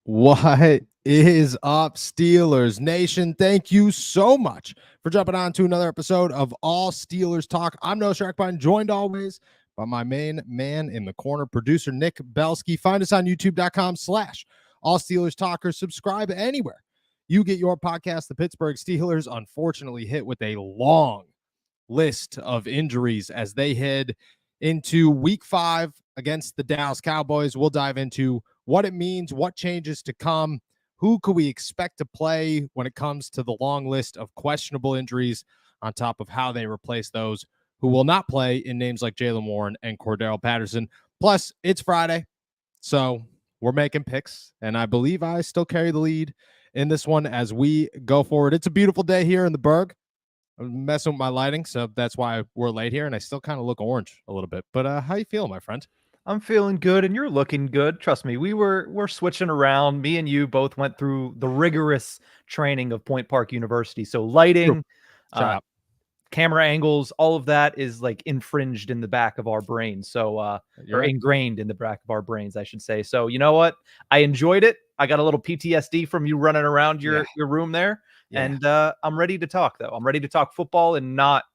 What is up, Steelers Nation? Thank you so much for jumping on to another episode of All Steelers Talk. I'm Noah Schreckbein, joined always by my main man in the corner, producer Nick Belsky. Find us on youtube.com/All Steelers Talkers. Subscribe anywhere you get your podcast. The Pittsburgh Steelers, unfortunately, hit with a long list of injuries as they head into week 5 against the Dallas Cowboys. We'll dive into what it means, what changes to come, who could we expect to play when it comes to the long list of questionable injuries, on top of how they replace those who will not play in names like Jaylen Warren and Cordero Patterson. Plus, it's Friday, so we're making picks, and I believe I still carry the lead in this one as we go forward. It's a beautiful day here in the Berg. I'm messing with my lighting, so that's why we're late here, and I still kind of look orange a little bit. But how you feeling, my friend? I'm feeling good, and you're looking good. Trust me, we're switching around. Me and you both went through the rigorous training of Point Park University. So lighting, camera angles, all of that is like infringed in the back of our brains. So or ingrained in the back of our brains, I should say. So you know what? I enjoyed it. I got a little PTSD from you running around your room there. Yeah. And I'm ready to talk, though. I'm ready to talk football and not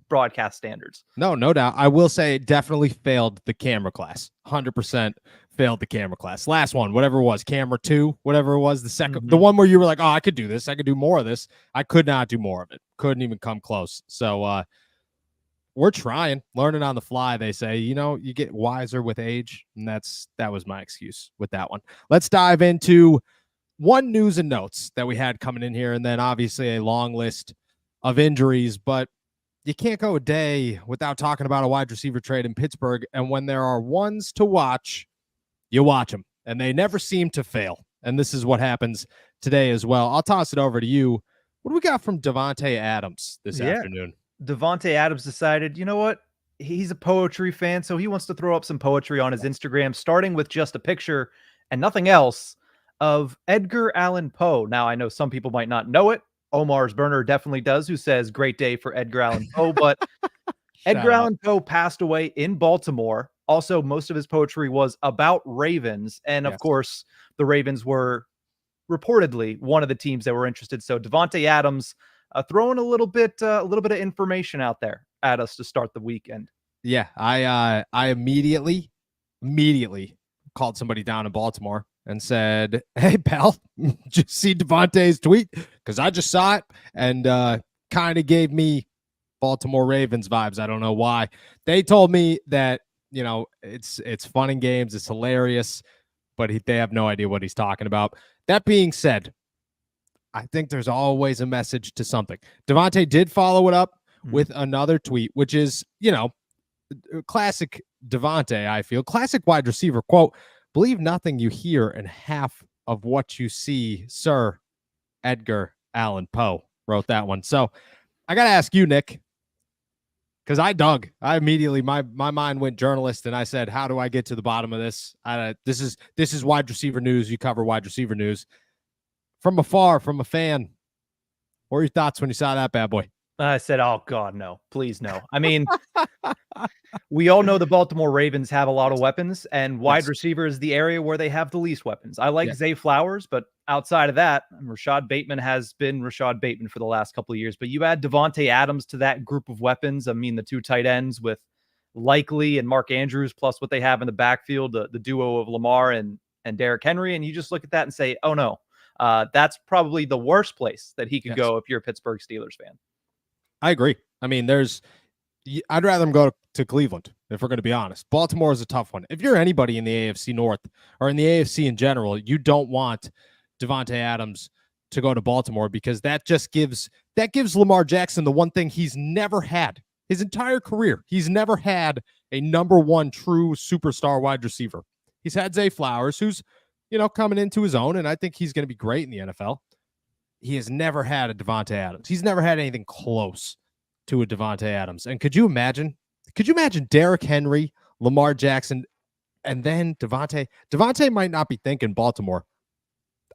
broadcast standards. No doubt. I will say it definitely failed the camera class. 100% failed the camera class. Last one, whatever it was, camera 2, whatever it was, the second, the one where you were like, oh, I could do this. I could do more of this. I could not do more of it. Couldn't even come close. So we're trying, learning on the fly. They say, you get wiser with age. And that was my excuse with that one. Let's dive into one news and notes that we had coming in here. And then obviously a long list of injuries, but you can't go a day without talking about a wide receiver trade in Pittsburgh. And when there are ones to watch, you watch them, and they never seem to fail. And this is what happens today as well. I'll toss it over to you. What do we got from Davante Adams this afternoon? Davante Adams decided, you know what? He's a poetry fan, so he wants to throw up some poetry on his Instagram, starting with just a picture and nothing else of Edgar Allan Poe. Now, I know some people might not know it. Omar's burner definitely does, who says, great day for Edgar Allan Poe. But Edgar Allan Poe passed away in Baltimore. Also, most of his poetry was about Ravens. And of course, the Ravens were reportedly one of the teams that were interested. So Davante Adams throwing a little bit of information out there at us to start the weekend. Yeah, I immediately called somebody down in Baltimore and said, hey, pal, just see Davante's tweet? Because I just saw it and kind of gave me Baltimore Ravens vibes. I don't know why. They told me that, it's fun and games. It's hilarious, but they have no idea what he's talking about. That being said, I think there's always a message to something. Davante did follow it up with another tweet, which is, classic Davante, I feel. Classic wide receiver quote. Believe nothing you hear and half of what you see, sir. Edgar Allan Poe wrote that one. So I got to ask you, Nick, because I immediately, my mind went journalist, and I said, how do I get to the bottom of this? This is wide receiver news. You cover wide receiver news. From afar, from a fan, what were your thoughts when you saw that bad boy? I said, oh, God, no. Please, no. I mean, we all know the Baltimore Ravens have a lot of weapons, and wide receiver is the area where they have the least weapons. I like Zay Flowers, but outside of that, Rashad Bateman has been Rashad Bateman for the last couple of years. But you add Davante Adams to that group of weapons. I mean, the two tight ends with Likely and Mark Andrews, plus what they have in the backfield, the duo of Lamar and Derrick Henry, and you just look at that and say, oh, no. That's probably the worst place that he could go if you're a Pittsburgh Steelers fan. I agree. I mean, I'd rather him go to Cleveland, if we're going to be honest. Baltimore is a tough one. If you're anybody in the AFC North or in the AFC in general, you don't want Davante Adams to go to Baltimore, because that gives Lamar Jackson the one thing he's never had his entire career. He's never had a number one true superstar wide receiver. He's had Zay Flowers, who's, coming into his own, and I think he's going to be great in the NFL. He has never had a Davante Adams. He's never had anything close to a Davante Adams. And could you imagine Derrick Henry, Lamar Jackson, and then Davante? Davante might not be thinking Baltimore.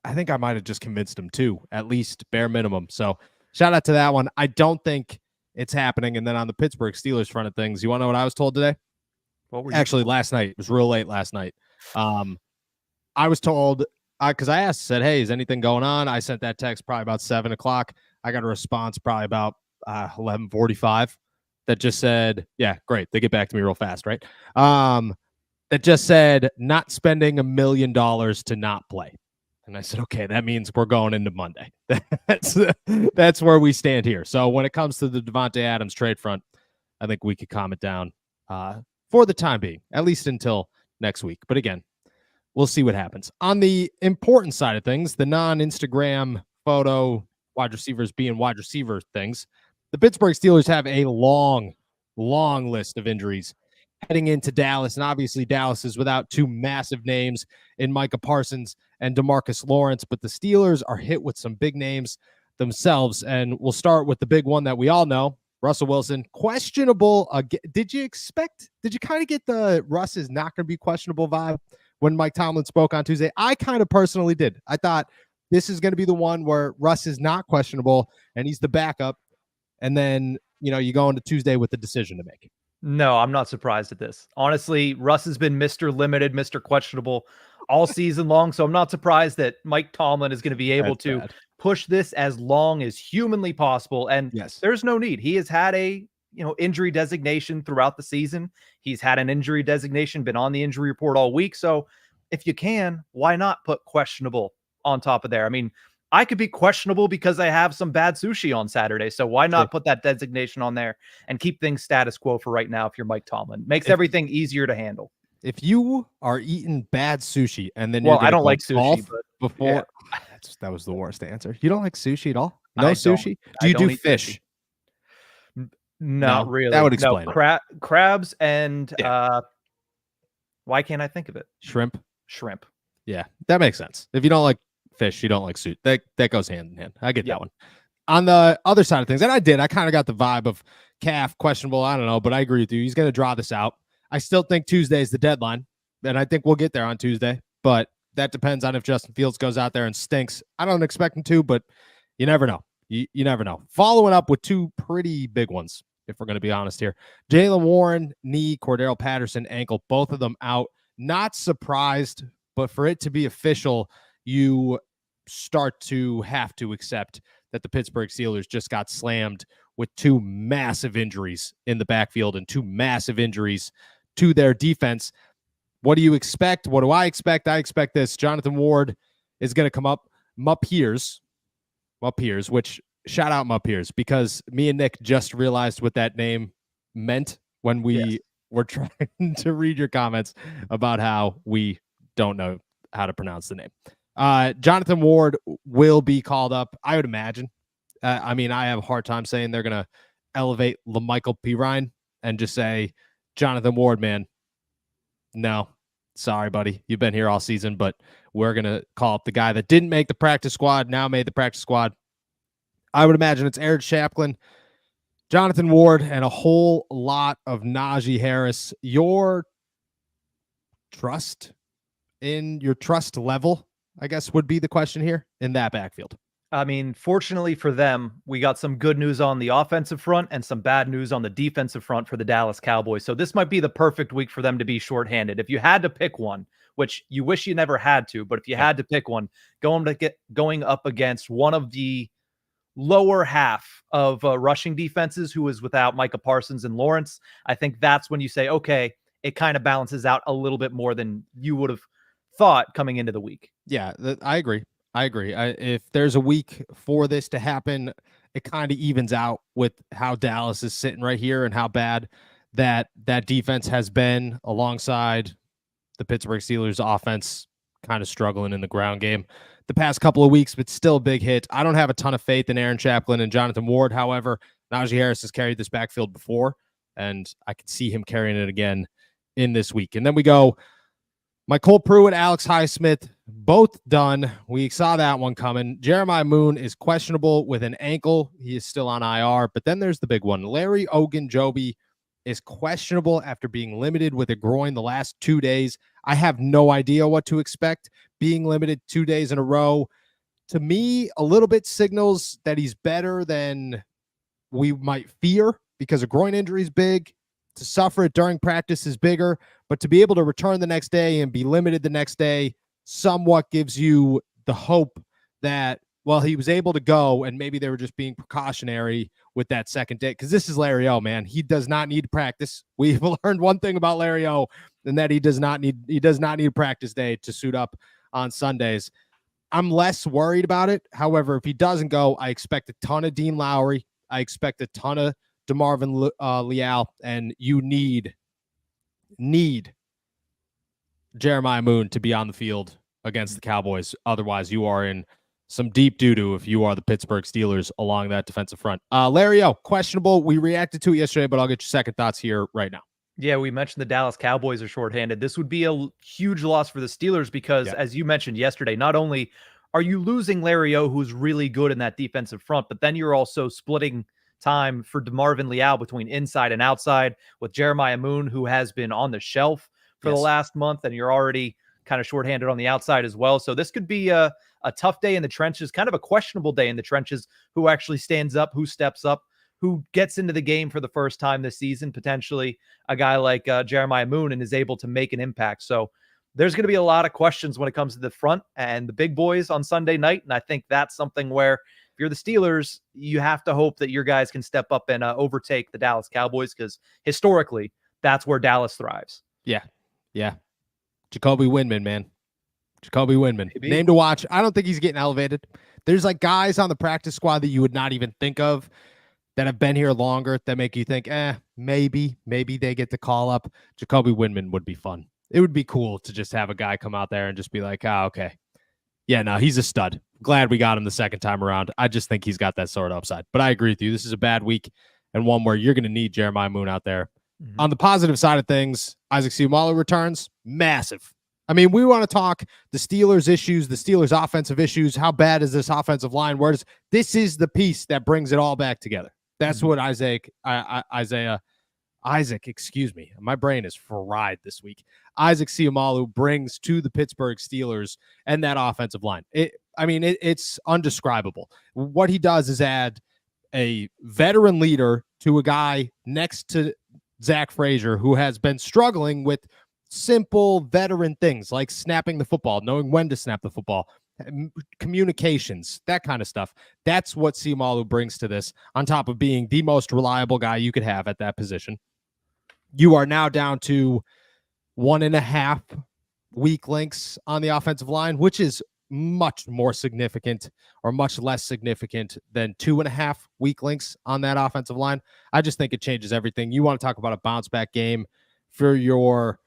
I think I might have just convinced him too, at least bare minimum. So shout out to that one. I don't think it's happening. And then on the Pittsburgh Steelers front of things, you want to know what I was told today? What were you Actually, last night. It was real late last night. I was told because I asked, said, hey, is anything going on? I sent that text probably about 7 o'clock. I got a response probably about 11:45 that just said, yeah, great. They get back to me real fast, right? That just said not spending $1 million to not play. And I said, okay, that means we're going into Monday. That's where we stand here. So when it comes to the Davante Adams trade front, I think we could calm it down for the time being, at least until next week. But again, we'll see what happens. On the important side of things, the non-Instagram photo wide receivers being wide receiver things, the Pittsburgh Steelers have a long list of injuries heading into Dallas. And obviously Dallas is without two massive names in Micah Parsons and DeMarcus Lawrence, but the Steelers are hit with some big names themselves. And we'll start with the big one that we all know, Russell Wilson, questionable. Did you kind of get the Russ is not going to be questionable vibe when Mike Tomlin spoke on Tuesday? I kind of personally did. I thought this is going to be the one where Russ is not questionable and he's the backup. And then, you go into Tuesday with the decision to make. No, I'm not surprised at this. Honestly, Russ has been Mr. Limited, Mr. Questionable all season long. So I'm not surprised that Mike Tomlin is going to be able to push this as long as humanly possible. And yes, there's no need. He has had a injury designation throughout the season. He's had an injury designation, been on the injury report all week. So if you can, why not put questionable on top of there? I mean, I could be questionable because I have some bad sushi on Saturday. So why not put that designation on there and keep things status quo for right now if you're Mike Tomlin? Makes everything easier to handle. If you are eating bad sushi and then I don't like sushi, but before that was the worst answer. You don't like sushi at all? No sushi? Do you do fish? Not really. That would explain it. Crabs and why can't I think of it? Shrimp. Yeah, that makes sense. If you don't like fish, you don't like sushi. That goes hand in hand. I get that one. On the other side of things, and I kind of got the vibe of calf questionable. I don't know, but I agree with you. He's going to draw this out. I still think Tuesday is the deadline, and I think we'll get there on Tuesday, but that depends on if Justin Fields goes out there and stinks. I don't expect him to, but you never know. You never know. Following up with two pretty big ones, if we're going to be honest here. Jaylen Warren, knee, Cordero Patterson, ankle, both of them out. Not surprised, but for it to be official, you start to have to accept that the Pittsburgh Steelers just got slammed with two massive injuries in the backfield and two massive injuries to their defense. What do you expect? What do I expect? I expect this. Jonathan Ward is going to come up. Muppiers, which shout out Muppiers, because me and Nick just realized what that name meant when we were trying to read your comments about how we don't know how to pronounce the name. Jonathan Ward will be called up, I would imagine. I mean, I have a hard time saying they're going to elevate LaMichael Pirine and just say, Jonathan Ward, man, no, sorry, buddy. You've been here all season, but we're going to call up the guy that didn't make the practice squad, now made the practice squad. I would imagine it's Aaron Chaplin, Jonathan Ward, and a whole lot of Najee Harris. Your trust level, I guess, would be the question here in that backfield. I mean, fortunately for them, we got some good news on the offensive front and some bad news on the defensive front for the Dallas Cowboys. So this might be the perfect week for them to be shorthanded. If you had to pick one, which you wish you never had to, but if you had to pick one, going up against one of the lower half of rushing defenses who is without Micah Parsons and Lawrence, I think that's when you say, okay, it kind of balances out a little bit more than you would have thought coming into the week. Yeah, I agree. If there's a week for this to happen, it kind of evens out with how Dallas is sitting right here and how bad that defense has been alongside the Pittsburgh Steelers offense kind of struggling in the ground game the past couple of weeks, but still big hit. I don't have a ton of faith in Aaron Chaplin and Jonathan Ward. However, Najee Harris has carried this backfield before, and I could see him carrying it again in this week. And then we go Michael Pruitt, Alex Highsmith, both done. We saw that one coming. Jeremiah Moon is questionable with an ankle. He is still on IR. But then there's the big one. Larry Ogunjobi is questionable after being limited with a groin the last 2 days. I have no idea what to expect. Being limited 2 days in a row, to me, a little bit signals that he's better than we might fear, because a groin injury is big. To suffer it during practice is bigger, but to be able to return the next day and be limited the next day, somewhat gives you the hope that, well, he was able to go and maybe they were just being precautionary with that second day. Because this is Larry O, man. He does not need to practice. We've learned one thing about Larry O, and that he does not need a practice day to suit up on Sundays. I'm less worried about it. However, if he doesn't go, I expect a ton of Dean Lowry. I expect a ton of DeMarvin Leal, and you need Jeremiah Moon to be on the field against the Cowboys. Otherwise, you are in some deep doo-doo if you are the Pittsburgh Steelers along that defensive front. Larry O, questionable. We reacted to it yesterday, but I'll get your second thoughts here right now. Yeah, we mentioned the Dallas Cowboys are shorthanded. This would be a huge loss for the Steelers because, as you mentioned yesterday, not only are you losing Larry O, who's really good in that defensive front, but then you're also splitting time for DeMarvin Leal between inside and outside with Jeremiah Moon, who has been on the shelf for the last month, and you're already kind of shorthanded on the outside as well. So this could be a tough day in the trenches, kind of a questionable day in the trenches. Who actually stands up, who steps up, who gets into the game for the first time this season, potentially a guy like Jeremiah Moon, and is able to make an impact. So there's going to be a lot of questions when it comes to the front and the big boys on Sunday night. And I think that's something where if you're the Steelers, you have to hope that your guys can step up and overtake the Dallas Cowboys, because historically that's where Dallas thrives. Yeah. Jacoby Windman, man. Jacoby Windman. Maybe. Name to watch. I don't think he's getting elevated. There's like guys on the practice squad that you would not even think of that have been here longer that make you think, maybe they get the call up. Jacoby Windman would be fun. It would be cool to just have a guy come out there and just be like, okay. Yeah, no, he's a stud. Glad we got him the second time around. I just think he's got that sort of upside. But I agree with you. This is a bad week and one where you're going to need Jeremiah Moon out there. Mm-hmm. On the positive side of things, Isaac Seumalo returns. Massive. I mean, we want to talk the Steelers issues, the Steelers offensive issues. How bad is this offensive line? This is the piece that brings it all back together. That's what Isaac, excuse me. My brain is fried this week. Isaac Seumalo brings to the Pittsburgh Steelers and that offensive line. It's undescribable. What he does is add a veteran leader to a guy next to Zach Frazier, who has been struggling with simple veteran things like snapping the football, knowing when to snap the football, communications, that kind of stuff. That's what Seumalo brings to this, on top of being the most reliable guy you could have at that position. You are now down to 1.5 weak links on the offensive line, which is much more significant or much less significant than 2.5 weak links on that offensive line. I just think it changes everything. You want to talk about a bounce back game for your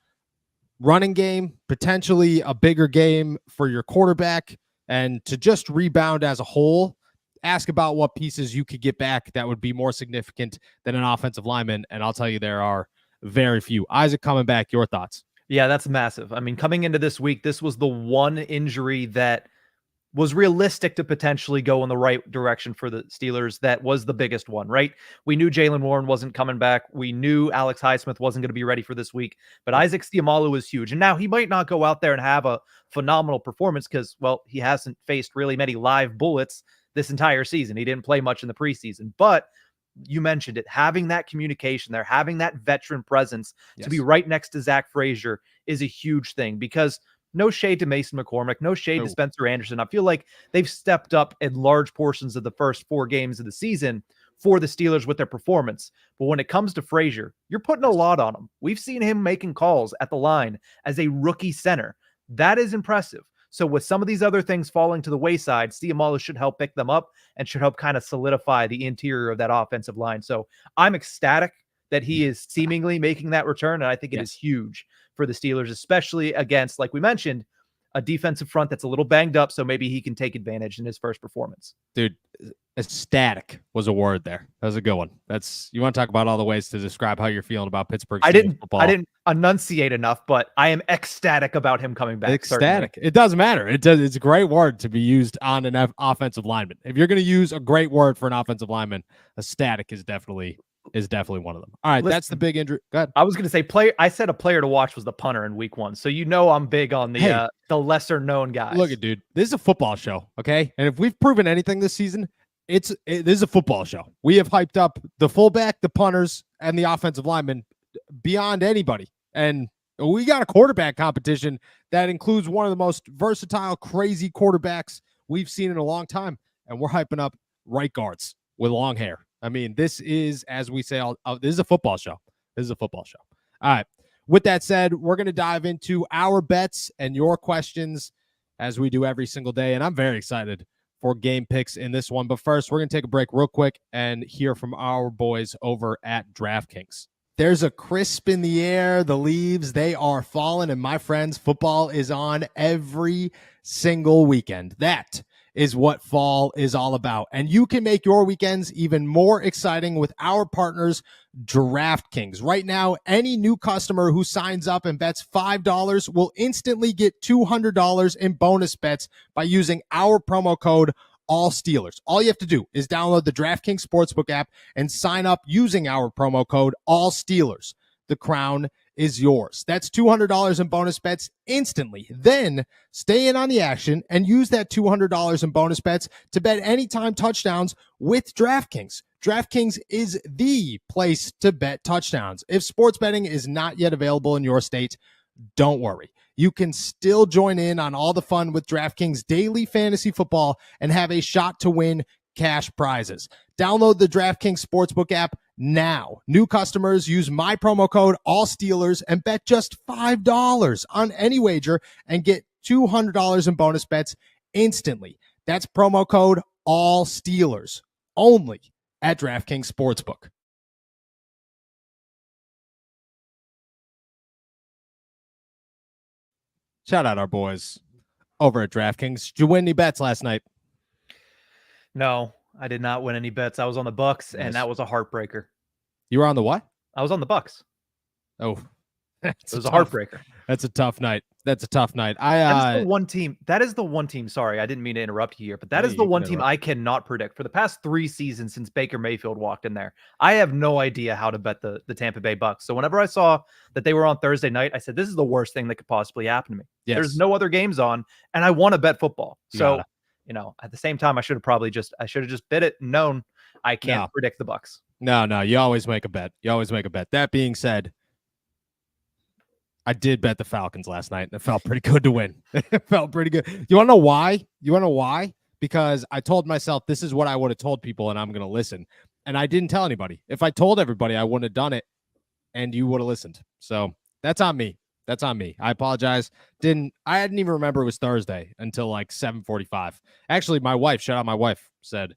running game, potentially a bigger game for your quarterback, and to just rebound as a whole. Ask about what pieces you could get back that would be more significant than an offensive lineman, and I'll tell you there are very few. Isaac, coming back, your thoughts? Yeah, that's massive. I mean, coming into this week, this was the one injury that was realistic to potentially go in the right direction for the Steelers. That was the biggest one, right? We knew Jaylen Warren wasn't coming back. We knew Alex Highsmith wasn't going to be ready for this week, but Isaac Seumalo was huge. And now he might not go out there and have a phenomenal performance because, well, he hasn't faced really many live bullets this entire season. He didn't play much in the preseason, but you mentioned it, having that communication there, having that veteran presence to be right next to Zach Frazier is a huge thing, because no shade to Mason McCormick, no shade to Spencer Anderson. I feel like they've stepped up in large portions of the first 4 games of the season for the Steelers with their performance. But when it comes to Frazier, you're putting a lot on him. We've seen him making calls at the line as a rookie center. That is impressive. So with some of these other things falling to the wayside, Seumalo should help pick them up and should help kind of solidify the interior of that offensive line. So I'm ecstatic that he is seemingly making that return, and I think it is huge for the Steelers, especially against, like we mentioned, a defensive front that's a little banged up, so maybe he can take advantage in his first performance. Dude, ecstatic was a word there. That was a good one. You want to talk about all the ways to describe how you're feeling about Pittsburgh football. I didn't enunciate enough, but I am ecstatic about him coming back. Ecstatic. Certainly. It doesn't matter. It's a great word to be used on an offensive lineman. If you're going to use a great word for an offensive lineman, ecstatic is definitely one of them. All right, that's the big injury. Go ahead. I was going to say I said a player to watch was the punter in week 1. So I'm big on the lesser known guys. Look, dude, this is a football show, okay? And if we've proven anything this season, this is a football show. We have hyped up the fullback, the punters, and the offensive linemen beyond anybody. And We got a quarterback competition that includes one of the most versatile, crazy quarterbacks we've seen in a long time. And we're hyping up right guards with long hair. I mean, this is, as we say, this is a football show. This is a football show. All right. With that said, we're going to dive into our bets and your questions as we do every single day. And I'm very excited for game picks in this one. But first, we're going to take a break real quick and hear from our boys over at DraftKings. There's a crisp in the air. The leaves, they are falling. And my friends, football is on every single weekend. That is what fall is all about. And you can make your weekends even more exciting with our partners, DraftKings. Right now, any new customer who signs up and bets $5 will instantly get $200 in bonus bets by using our promo code All Steelers. All you have to do is download the DraftKings Sportsbook app and sign up using our promo code All Steelers. The crown is yours. That's $200 in bonus bets instantly. Then stay in on the action and use that $200 in bonus bets to bet anytime touchdowns with DraftKings. DraftKings is the place to bet touchdowns. If sports betting is not yet available in your state, don't worry. You can still join in on all the fun with DraftKings daily fantasy football and have a shot to win cash prizes. Download the DraftKings Sportsbook app now. New customers use my promo code AllSteelers and bet just $5 on any wager and get $200 in bonus bets instantly. That's promo code AllSteelers only at DraftKings Sportsbook. Shout out our boys over at DraftKings. Did you win any bets last night? No, I did not win any bets. I was on the Bucks, and that was a heartbreaker. You were on the what? I was on the Bucks. Oh, it was a heartbreaker. That's a tough night. That's a tough night. That is the one team. That is the one team. Sorry, I didn't mean to interrupt you here, but that is the one team I cannot predict. For the past 3 seasons since Baker Mayfield walked in there, I have no idea how to bet the Tampa Bay Bucks. So whenever I saw that they were on Thursday night, I said, this is the worst thing that could possibly happen to me. Yes. There's no other games on, and I want to bet football. So, at the same time, I should have just bid it and known I can't predict the Bucks. No, you always make a bet. That being said, I did bet the Falcons last night, and it felt pretty good to win. It felt pretty good. You want to know why? Because I told myself this is what I would have told people, and I'm going to listen. And I didn't tell anybody. If I told everybody, I wouldn't have done it, and you would have listened. So that's on me. I apologize. I didn't even remember it was Thursday until like 7:45. Actually, my wife, shout out my wife, said,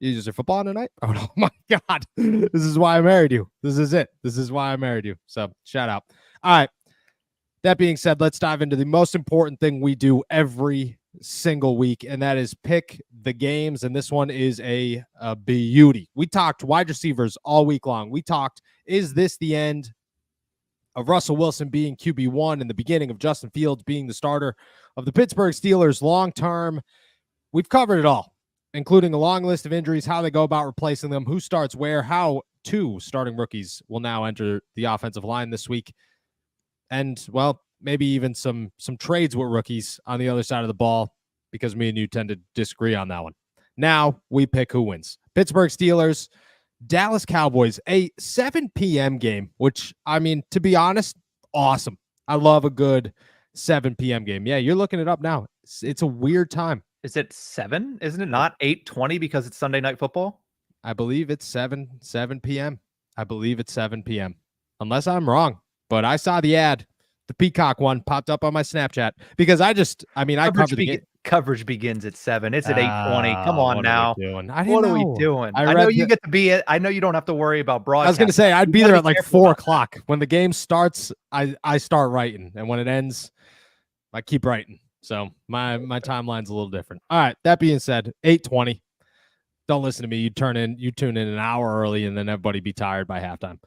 "Is there football on tonight?" Oh my God. This is why I married you. This is it. This is why I married you. So shout out. All right. That being said, let's dive into the most important thing we do every single week, and that is pick the games. And this one is a beauty. We talked wide receivers all week long. We talked, is this the end of Russell Wilson being QB1 and the beginning of Justin Fields being the starter of the Pittsburgh Steelers long term? We've covered it all, including a long list of injuries, how they go about replacing them, who starts where, how 2 starting rookies will now enter the offensive line this week. And, well, maybe even some trades with rookies on the other side of the ball, because me and you tend to disagree on that one. Now we pick who wins. Pittsburgh Steelers, Dallas Cowboys, a 7 p.m. game, which, I mean, to be honest, awesome. I love a good 7 p.m. game. Yeah, you're looking it up now. It's a weird time. Is it 7? Isn't it not 8:20 because it's Sunday Night Football? I believe it's 7 p.m. I believe it's 7 p.m. Unless I'm wrong. But I saw the ad, the Peacock one popped up on my Snapchat because I covered the game. Coverage begins at 7. It's at 8:20. Come on now. What are we doing? I know you get to be it. I know you don't have to worry about broadcast. I was going to say I'd be there at like 4 o'clock. When the game starts, I start writing, and when it ends, I keep writing. So my timeline's a little different. All right. That being said, 8:20. Don't listen to me. You tune in an hour early, and then everybody be tired by halftime.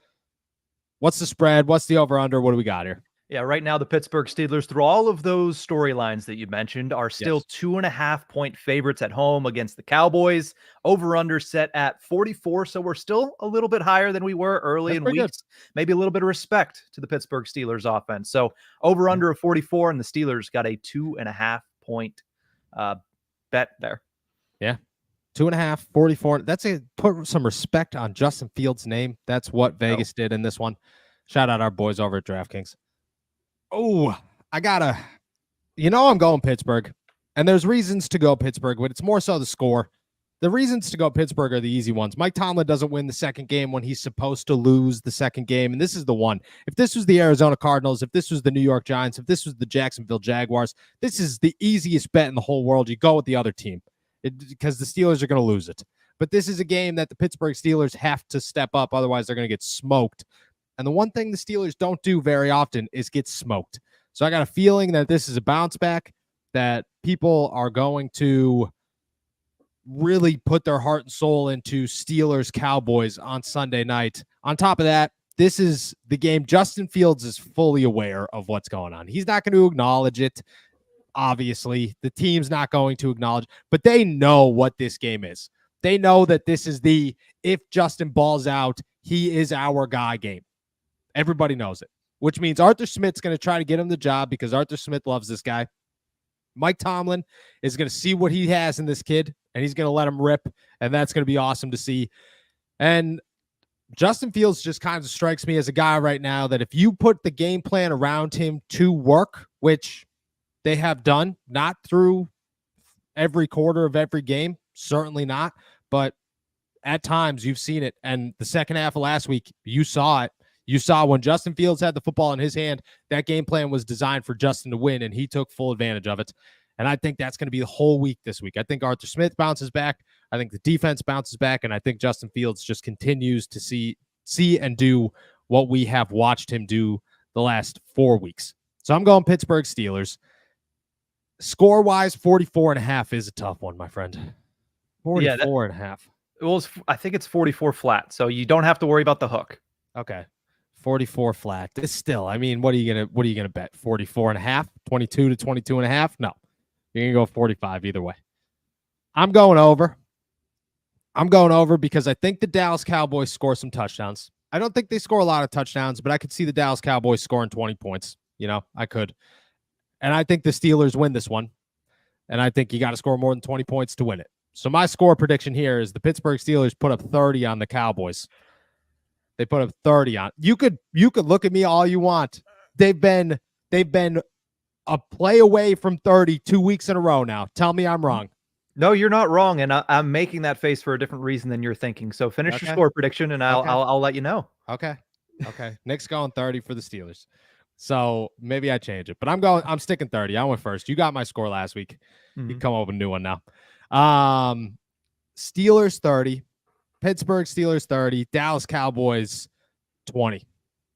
What's the spread? What's the over-under? What do we got here? Yeah, right now the Pittsburgh Steelers, through all of those storylines that you mentioned, are still 2.5-point favorites at home against the Cowboys. Over-under set at 44, so we're still a little bit higher than we were early in weeks. Good. Maybe a little bit of respect to the Pittsburgh Steelers offense. So over-under of 44, and the Steelers got a 2.5-point bet there. Yeah. 2.5, 44. That's put some respect on Justin Fields' name. That's what Vegas did in this one. Shout out our boys over at DraftKings. Oh, I'm going Pittsburgh. And there's reasons to go Pittsburgh, but it's more so the score. The reasons to go Pittsburgh are the easy ones. Mike Tomlin doesn't win the second game when he's supposed to lose the second game, and this is the one. If this was the Arizona Cardinals, if this was the New York Giants, if this was the Jacksonville Jaguars, this is the easiest bet in the whole world. You go with the other team because the Steelers are going to lose it. But this is a game that the Pittsburgh Steelers have to step up, otherwise they're going to get smoked. And the one thing the Steelers don't do very often is get smoked. So I got a feeling that this is a bounce back, that people are going to really put their heart and soul into Steelers Cowboys on Sunday night. On top of that, this is the game. Justin Fields is fully aware of what's going on. He's not going to acknowledge it. Obviously, the team's not going to acknowledge, but they know what this game is. They know that this is the, if Justin balls out, he is our guy game. Everybody knows it, which means Arthur Smith's going to try to get him the job because Arthur Smith loves this guy. Mike Tomlin is going to see what he has in this kid, and he's going to let him rip, and that's going to be awesome to see. And Justin Fields just kind of strikes me as a guy right now that if you put the game plan around him to work, which they have done, not through every quarter of every game, certainly not, but at times you've seen it. And the second half of last week, you saw it. You saw when Justin Fields had the football in his hand, that game plan was designed for Justin to win, and he took full advantage of it. And I think that's going to be the whole week this week. I think Arthur Smith bounces back. I think the defense bounces back, and I think Justin Fields just continues to see and do what we have watched him do the last 4 weeks. So I'm going Pittsburgh Steelers. Score-wise, 44.5 is a tough one, my friend. 44.5. Well, I think it's 44 flat, so you don't have to worry about the hook. Okay. 44 flat. It's still, I mean, what are you gonna bet? 44.5, 22 to 22.5? No. You're gonna go 45 either way. I'm going over because I think the Dallas Cowboys score some touchdowns. I don't think they score a lot of touchdowns, but I could see the Dallas Cowboys scoring 20 points. I could. And I think the Steelers win this one. And I think you got to score more than 20 points to win it. So my score prediction here is the Pittsburgh Steelers put up 30 on the Cowboys. They put up 30 on. You could look at me all you want. They've been a play away from 30 2 weeks in a row now. Tell me I'm wrong. No, you're not wrong, and I'm making that face for a different reason than you're thinking. So finish your score prediction, and I'll let you know. Okay. Nick's going 30 for the Steelers. So maybe I change it, but I'm sticking 30. I went first. You got my score last week. You can come up with a new one now. Steelers 30. Pittsburgh Steelers 30, Dallas Cowboys 20.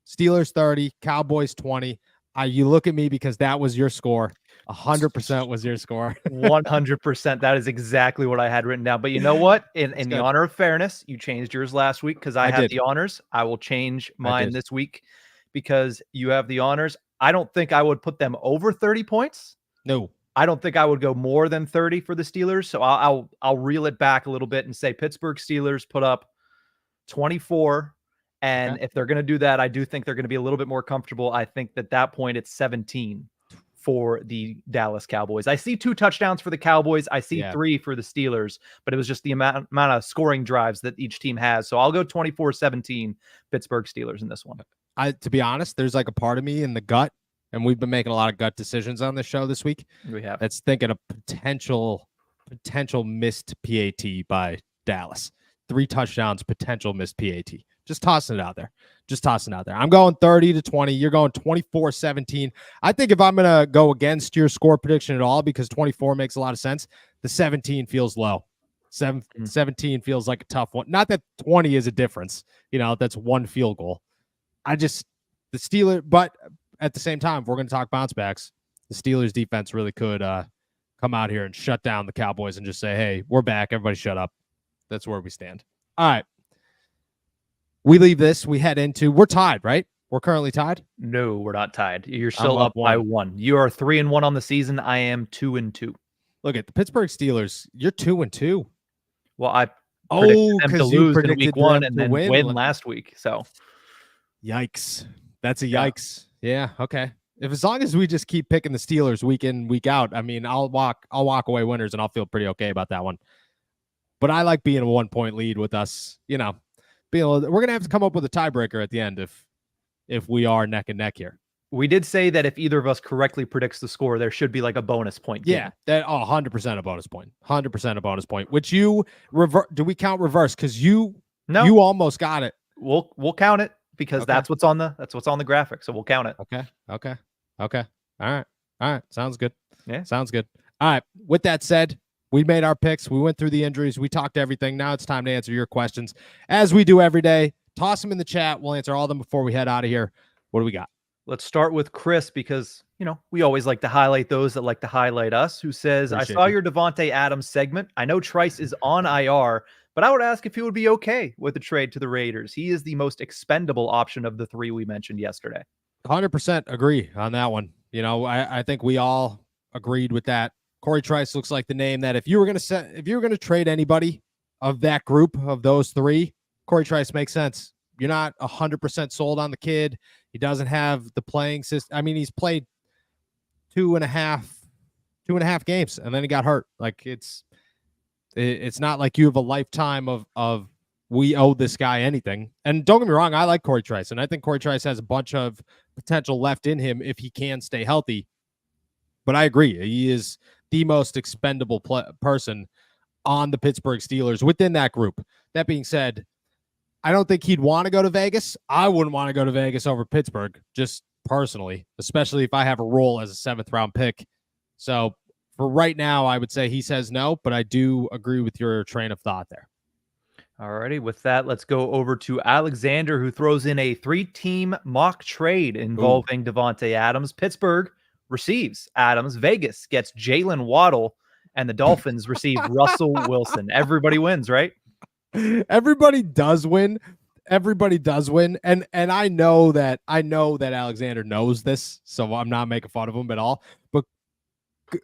Steelers 30, Cowboys 20. You look at me because that was your score. 100% was your score. 100%. That is exactly what I had written down. But you know what? In the honor of fairness, you changed yours last week because I had the honors. I will change mine this week because you have the honors. I don't think I would put them over 30 points. No. I don't think I would go more than 30 for the Steelers. So I'll reel it back a little bit and say Pittsburgh Steelers put up 24. And if they're going to do that, I do think they're going to be a little bit more comfortable. I think at that point it's 17 for the Dallas Cowboys. I see 2 touchdowns for the Cowboys. I see 3 for the Steelers, but it was just the amount of scoring drives that each team has. So I'll go 24-17 Pittsburgh Steelers in this one. To be honest, there's like a part of me in the gut, and we've been making a lot of gut decisions on this show this week. We have. That's thinking a potential missed PAT by Dallas. 3 touchdowns, potential missed PAT. Just tossing it out there. I'm going 30-20. You're going 24-17. I think if I'm going to go against your score prediction at all, because 24 makes a lot of sense, the 17 feels low. 17 feels like a tough one. Not that 20 is a difference. That's one field goal. The Steelers, but at the same time, if we're going to talk bounce backs, the Steelers defense really could come out here and shut down the Cowboys and just say, hey, we're back. Everybody shut up. That's where we stand. All right. We leave this. We head into, we're tied, right? We're currently tied? No, we're not tied. You're still up by 1. You are 3-1 on the season. I am 2-2. Look at the Pittsburgh Steelers. You're 2-2. Well, I predicted them to lose in week 1 and then win last week. So, yikes. That's a yikes. Yeah. Okay. As long as we just keep picking the Steelers week in, week out, I mean, I'll walk away winners and I'll feel pretty okay about that one. But I like being a 1-point lead with us. We're gonna have to come up with a tiebreaker at the end if we are neck and neck here. We did say that if either of us correctly predicts the score, there should be like a bonus point. Yeah, that 100% a bonus point. 100% a bonus point. Which you do we count reverse? Because you almost got it. We'll count it because that's what's on the graphic. So we'll count it. Okay. All right. Sounds good. Yeah. Sounds good. All right. With that said, we made our picks. We went through the injuries. We talked everything. Now it's time to answer your questions as we do every day. Toss them in the chat. We'll answer all of them before we head out of here. What do we got? Let's start with Chris because, we always like to highlight those that like to highlight us, who says, I saw your Davante Adams segment. I know Trice is on IR, but I would ask if he would be okay with the trade to the Raiders. He is the most expendable option of the three we mentioned yesterday. 100% agree on that one. I think we all agreed with that. Corey Trice looks like the name that if you were going to trade anybody of that group of those three, Corey Trice makes sense. You're not 100% sold on the kid. He doesn't have the playing system. I mean, he's played two and a half games, and then he got hurt. Like it's not like you have a lifetime of we owe this guy anything. And don't get me wrong, I like Corey Trice, and I think Corey Trice has a bunch of potential left in him if he can stay healthy. But I agree, he is the most expendable person on the Pittsburgh Steelers within that group. That being said, I don't think he'd want to go to Vegas. I wouldn't want to go to Vegas over Pittsburgh, just personally, especially if I have a role as a 7th round pick. So for right now, I would say he says no, but I do agree with your train of thought there. All righty. With that, let's go over to Alexander, who throws in a 3-team mock trade involving Davante Adams. Pittsburgh receives Adams. Vegas gets Jalen Waddle, and the Dolphins receive Russell Wilson. Everybody wins, right? Everybody does win. And I know that Alexander knows this, so I'm not making fun of him at all. But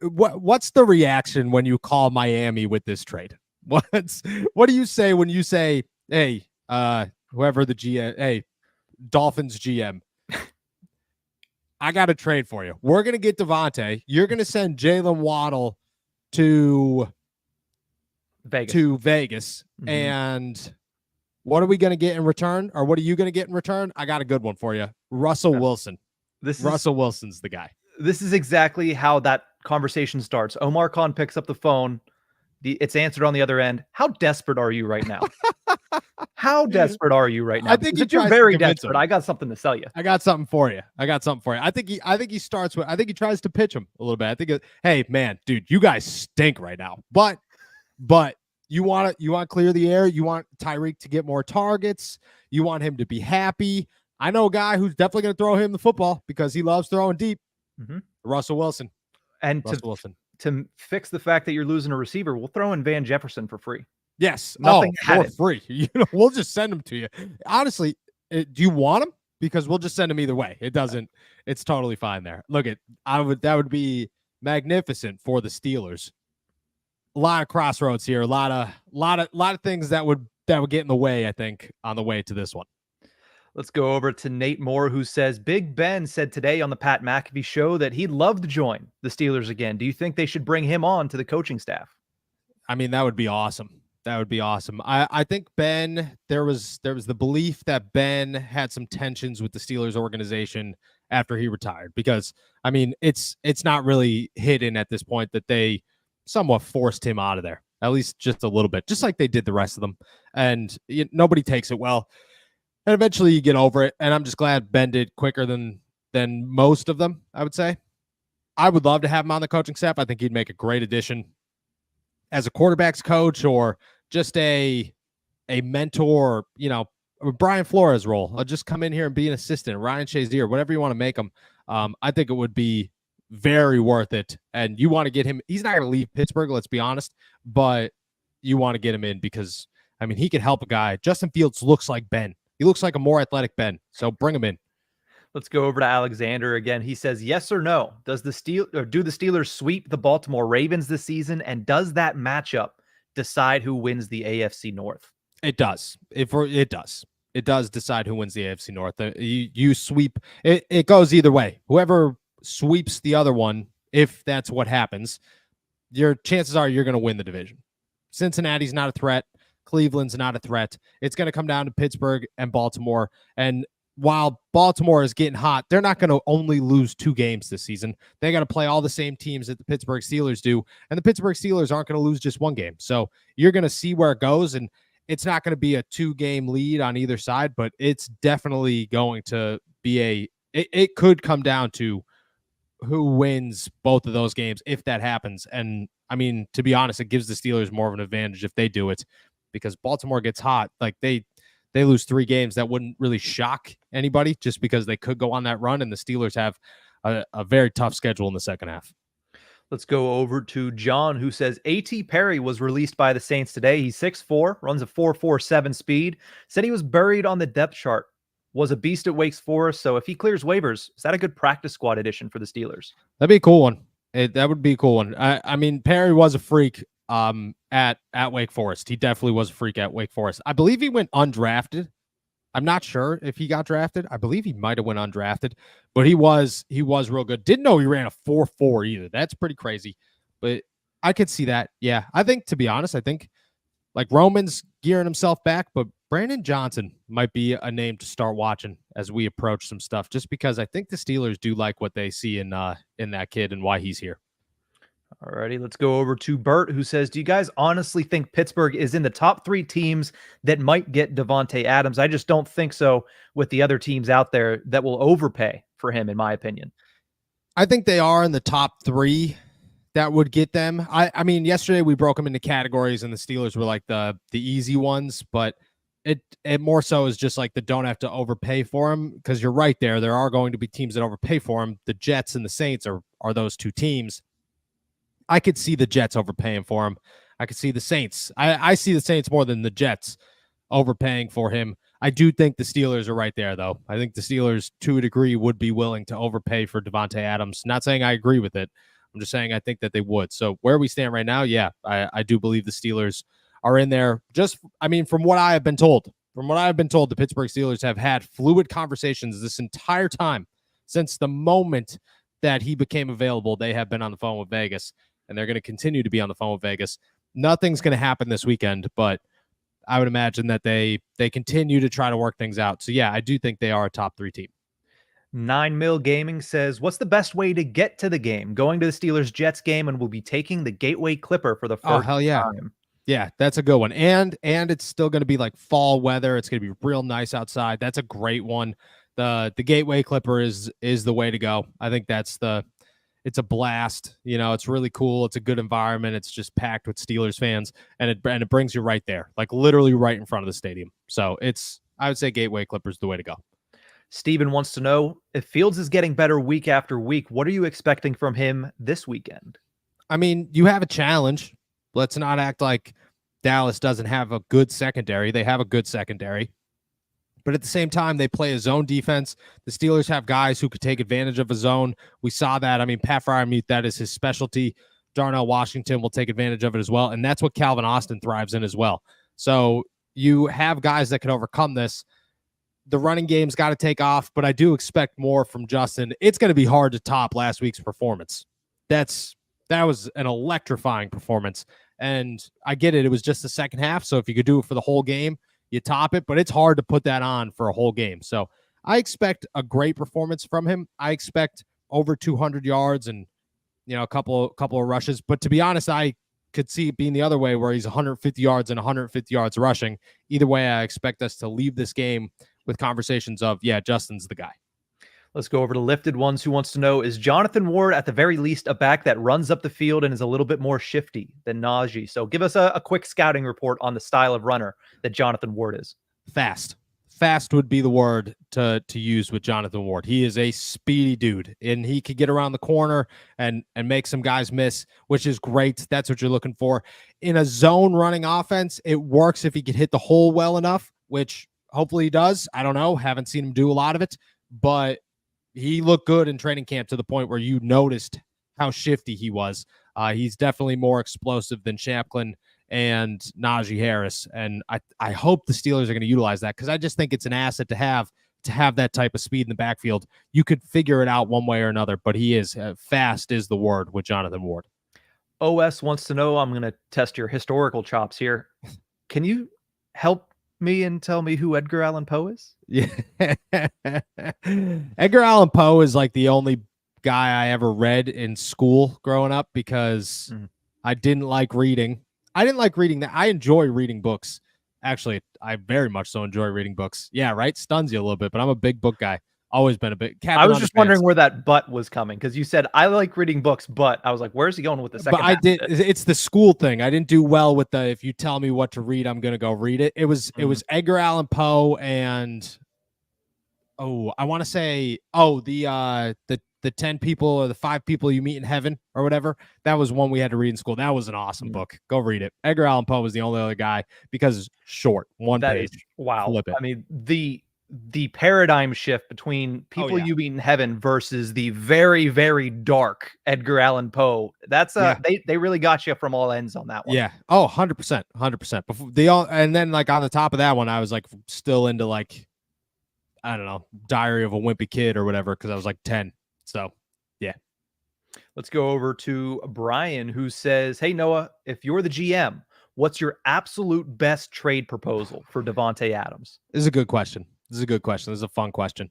what's the reaction when you call Miami with this trade? What do you say when you say, hey, whoever the GM, hey, Dolphins GM, I got a trade for you. We're gonna get Davante. You're gonna send Jalen Waddle to Vegas. Mm-hmm. And what are we going to get in return? Or what are you going to get in return? I got a good one for you. Russell Wilson. Russell Wilson's the guy. This is exactly how that conversation starts. Omar Khan picks up the phone. It's answered on the other end. How desperate are you right now? How desperate are you right now? I think you're very desperate. I got something to sell you. I got something for you. I think he starts with, I think he tries to pitch him a little bit. I think, hey man, dude, you guys stink right now. But you want to clear the air. You want Tyreek to get more targets. You want him to be happy. I know a guy who's definitely going to throw him the football because he loves throwing deep. Mm-hmm. Russell Wilson. And to fix the fact that you're losing a receiver, we'll throw in Van Jefferson for free. Yes. Nothing for free. We'll just send him to you. Honestly, do you want him? Because we'll just send him either way. It's totally fine there. That would be magnificent for the Steelers. A lot of crossroads here. A lot of things that would get in the way, I think, on the way to this one. Let's go over to Nate Moore, who says, Big Ben said today on the Pat McAfee show that he'd love to join the Steelers again. Do you think they should bring him on to the coaching staff? I mean, that would be awesome. I think Ben, there was the belief that Ben had some tensions with the Steelers organization after he retired, because, I mean, it's not really hidden at this point that they somewhat forced him out of there, at least just a little bit, just like they did the rest of them. And nobody takes it well. And eventually you get over it. And I'm just glad Ben did quicker than most of them, I would say. I would love to have him on the coaching staff. I think he'd make a great addition as a quarterback's coach, or just a mentor, a Brian Flores role. I'll just come in here and be an assistant, Ryan Shazier, whatever you want to make him. I think it would be very worth it. And you want to get him. He's not going to leave Pittsburgh, let's be honest, but you want to get him in because, I mean, he could help a guy. Justin Fields looks like Ben. He looks like a more athletic Ben. So bring him in. Let's go over to Alexander again. He says, yes or no? Do the Steelers sweep the Baltimore Ravens this season? And does that matchup decide who wins the AFC North? It does. It does. It does decide who wins the AFC North. You sweep. It goes either way. Whoever sweeps the other one, if that's what happens, your chances are you're going to win the division. Cincinnati's not a threat. Cleveland's not a threat. It's going to come down to Pittsburgh and Baltimore. And while Baltimore is getting hot, they're not going to only lose 2 games this season. They got to play all the same teams that the Pittsburgh Steelers do, and the Pittsburgh Steelers aren't going to lose just 1 game. So you're going to see where it goes, and it's not going to be a 2-game lead on either side, but it's definitely going to be it could come down to who wins both of those games if that happens. And I mean, to be honest, it gives the Steelers more of an advantage if they do it, because Baltimore gets hot. Like they lose 3 games, that wouldn't really shock anybody, just because they could go on that run, and the Steelers have a very tough schedule in the second half. Let's go over to John, who says A.T. Perry was released by the Saints today. He's 6'4", runs a 4.47 speed. Said he was buried on the depth chart. Was a beast at Wake Forest. So if he clears waivers, is that a good practice squad addition for the Steelers? That'd be a cool one. That would be a cool one. I mean, Perry was a freak at Wake Forest. He definitely was a freak at Wake Forest. I believe he went undrafted. I'm not sure if he got drafted. I believe he might have went undrafted, but he was real good. Didn't know he ran a 4.4 either. That's pretty crazy, but I could see that. Yeah, I think, to be honest, like Roman's gearing himself back, but Brandon Johnson might be a name to start watching as we approach some stuff, just because I think the Steelers do like what they see in that kid and why he's here. Alrighty, let's go over to Bert, who says, do you guys honestly think Pittsburgh is in the top 3 teams that might get Davante Adams? I just don't think so with the other teams out there that will overpay for him, in my opinion. I think they are in the top 3 that would get them. I mean, yesterday we broke them into categories, and the Steelers were like the easy ones, but it more so is just like the don't have to overpay for him, because you're right there. There are going to be teams that overpay for him. The Jets and the Saints are those 2 teams. I could see the Jets overpaying for him. I could see the Saints. I see the Saints more than the Jets overpaying for him. I do think the Steelers are right there, though. I think the Steelers, to a degree, would be willing to overpay for Davante Adams. Not saying I agree with it. I'm just saying I think that they would. So where we stand right now, yeah, I do believe the Steelers are in there. From what I have been told, the Pittsburgh Steelers have had fluid conversations this entire time. Since the moment that he became available, they have been on the phone with Vegas, and they're going to continue to be on the phone with Vegas. Nothing's going to happen this weekend, but I would imagine that they continue to try to work things out. So, yeah, I do think they are a top 3 team. 9 Mil Gaming says, what's the best way to get to the game? Going to the Steelers-Jets game, and we'll be taking the Gateway Clipper for the first time. Yeah, that's a good one. And it's still going to be like fall weather. It's going to be real nice outside. That's a great one. The Gateway Clipper is the way to go. I think it's a blast. You know, it's really cool. It's a good environment. It's just packed with Steelers fans, and it brings you right there, like literally right in front of the stadium. So I would say Gateway Clipper's the way to go. Steven wants to know, if Fields is getting better week after week, what are you expecting from him this weekend? I mean, you have a challenge. Let's not act like Dallas doesn't have a good secondary. They have a good secondary. But at the same time, they play a zone defense. The Steelers have guys who could take advantage of a zone. We saw that. I mean, Pat Freiermuth, that is his specialty. Darnell Washington will take advantage of it as well. And that's what Calvin Austin thrives in as well. So you have guys that can overcome this. The running game's got to take off, but I do expect more from Justin. It's going to be hard to top last week's performance. That was an electrifying performance. And I get it. It was just the second half. So if you could do it for the whole game, you top it, but it's hard to put that on for a whole game. So I expect a great performance from him. I expect over 200 yards and, a couple of rushes. But to be honest, I could see it being the other way, where he's 150 yards and 150 yards rushing. Either way, I expect us to leave this game with conversations of, yeah, Justin's the guy. Let's go over to Lifted Ones, who wants to know, is Jonathan Ward at the very least a back that runs up the field and is a little bit more shifty than Najee? So give us a quick scouting report on the style of runner that Jonathan Ward is. Fast. Fast would be the word to use with Jonathan Ward. He is a speedy dude, and he could get around the corner and make some guys miss, which is great. That's what you're looking for. In a zone running offense, it works if he could hit the hole well enough, which hopefully he does. I don't know. Haven't seen him do a lot of it, but he looked good in training camp to the point where you noticed how shifty he was. He's definitely more explosive than Chaplin and Najee Harris. And I hope the Steelers are going to utilize that, because I just think it's an asset to have that type of speed in the backfield. You could figure it out one way or another, but he is fast is the word with Jonathan Ward. OS wants to know, I'm going to test your historical chops here. Can you help me and tell me who Edgar Allan Poe is? Yeah. Edgar Allan Poe is like the only guy I ever read in school growing up because I didn't like reading. I didn't like reading that. I enjoy reading books. Actually, I very much so enjoy reading books. Yeah, right? Stuns you a little bit, but I'm a big book guy. Always been a big I was just wondering where that but was coming because you said I like reading books, but I was like, where's he going with the second? But I did. It's the school thing. I didn't do well with the if you tell me what to read, I'm gonna go read it. It was Edgar Allan Poe and I want to say the 10 people or the 5 people you meet in heaven or whatever. That was one we had to read in school. That was an awesome book. Go read it. Edgar Allan Poe was the only other guy because it's short, one page. Wow. Flip it. I mean, the paradigm shift between people you meet in heaven versus the very, very dark Edgar Allan Poe. That's they really got you from all ends on that one. Yeah. Oh, 100%. 100%. Before and then like on the top of that one, I was like still into like, I don't know, Diary of a Wimpy Kid or whatever, because I was like 10. So yeah. Let's go over to Brian, who says, hey Noah, if you're the GM, what's your absolute best trade proposal for Davante Adams? This is a good question. This is a fun question.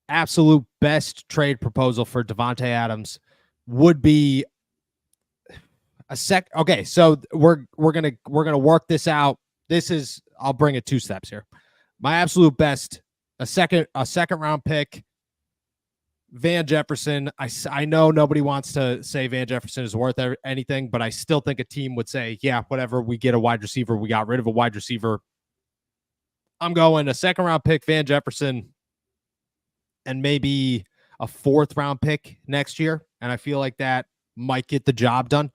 Absolute best trade proposal for Davante Adams would be okay, so we're gonna work this out. I'll bring it 2 steps here. My absolute best, a second round pick, Van Jefferson. I know nobody wants to say Van Jefferson is worth anything, but I still think a team would say, yeah, whatever, we get a wide receiver, we got rid of a wide receiver. I'm going a second round pick, Van Jefferson, and maybe a 4th round pick next year. And I feel like that might get the job done.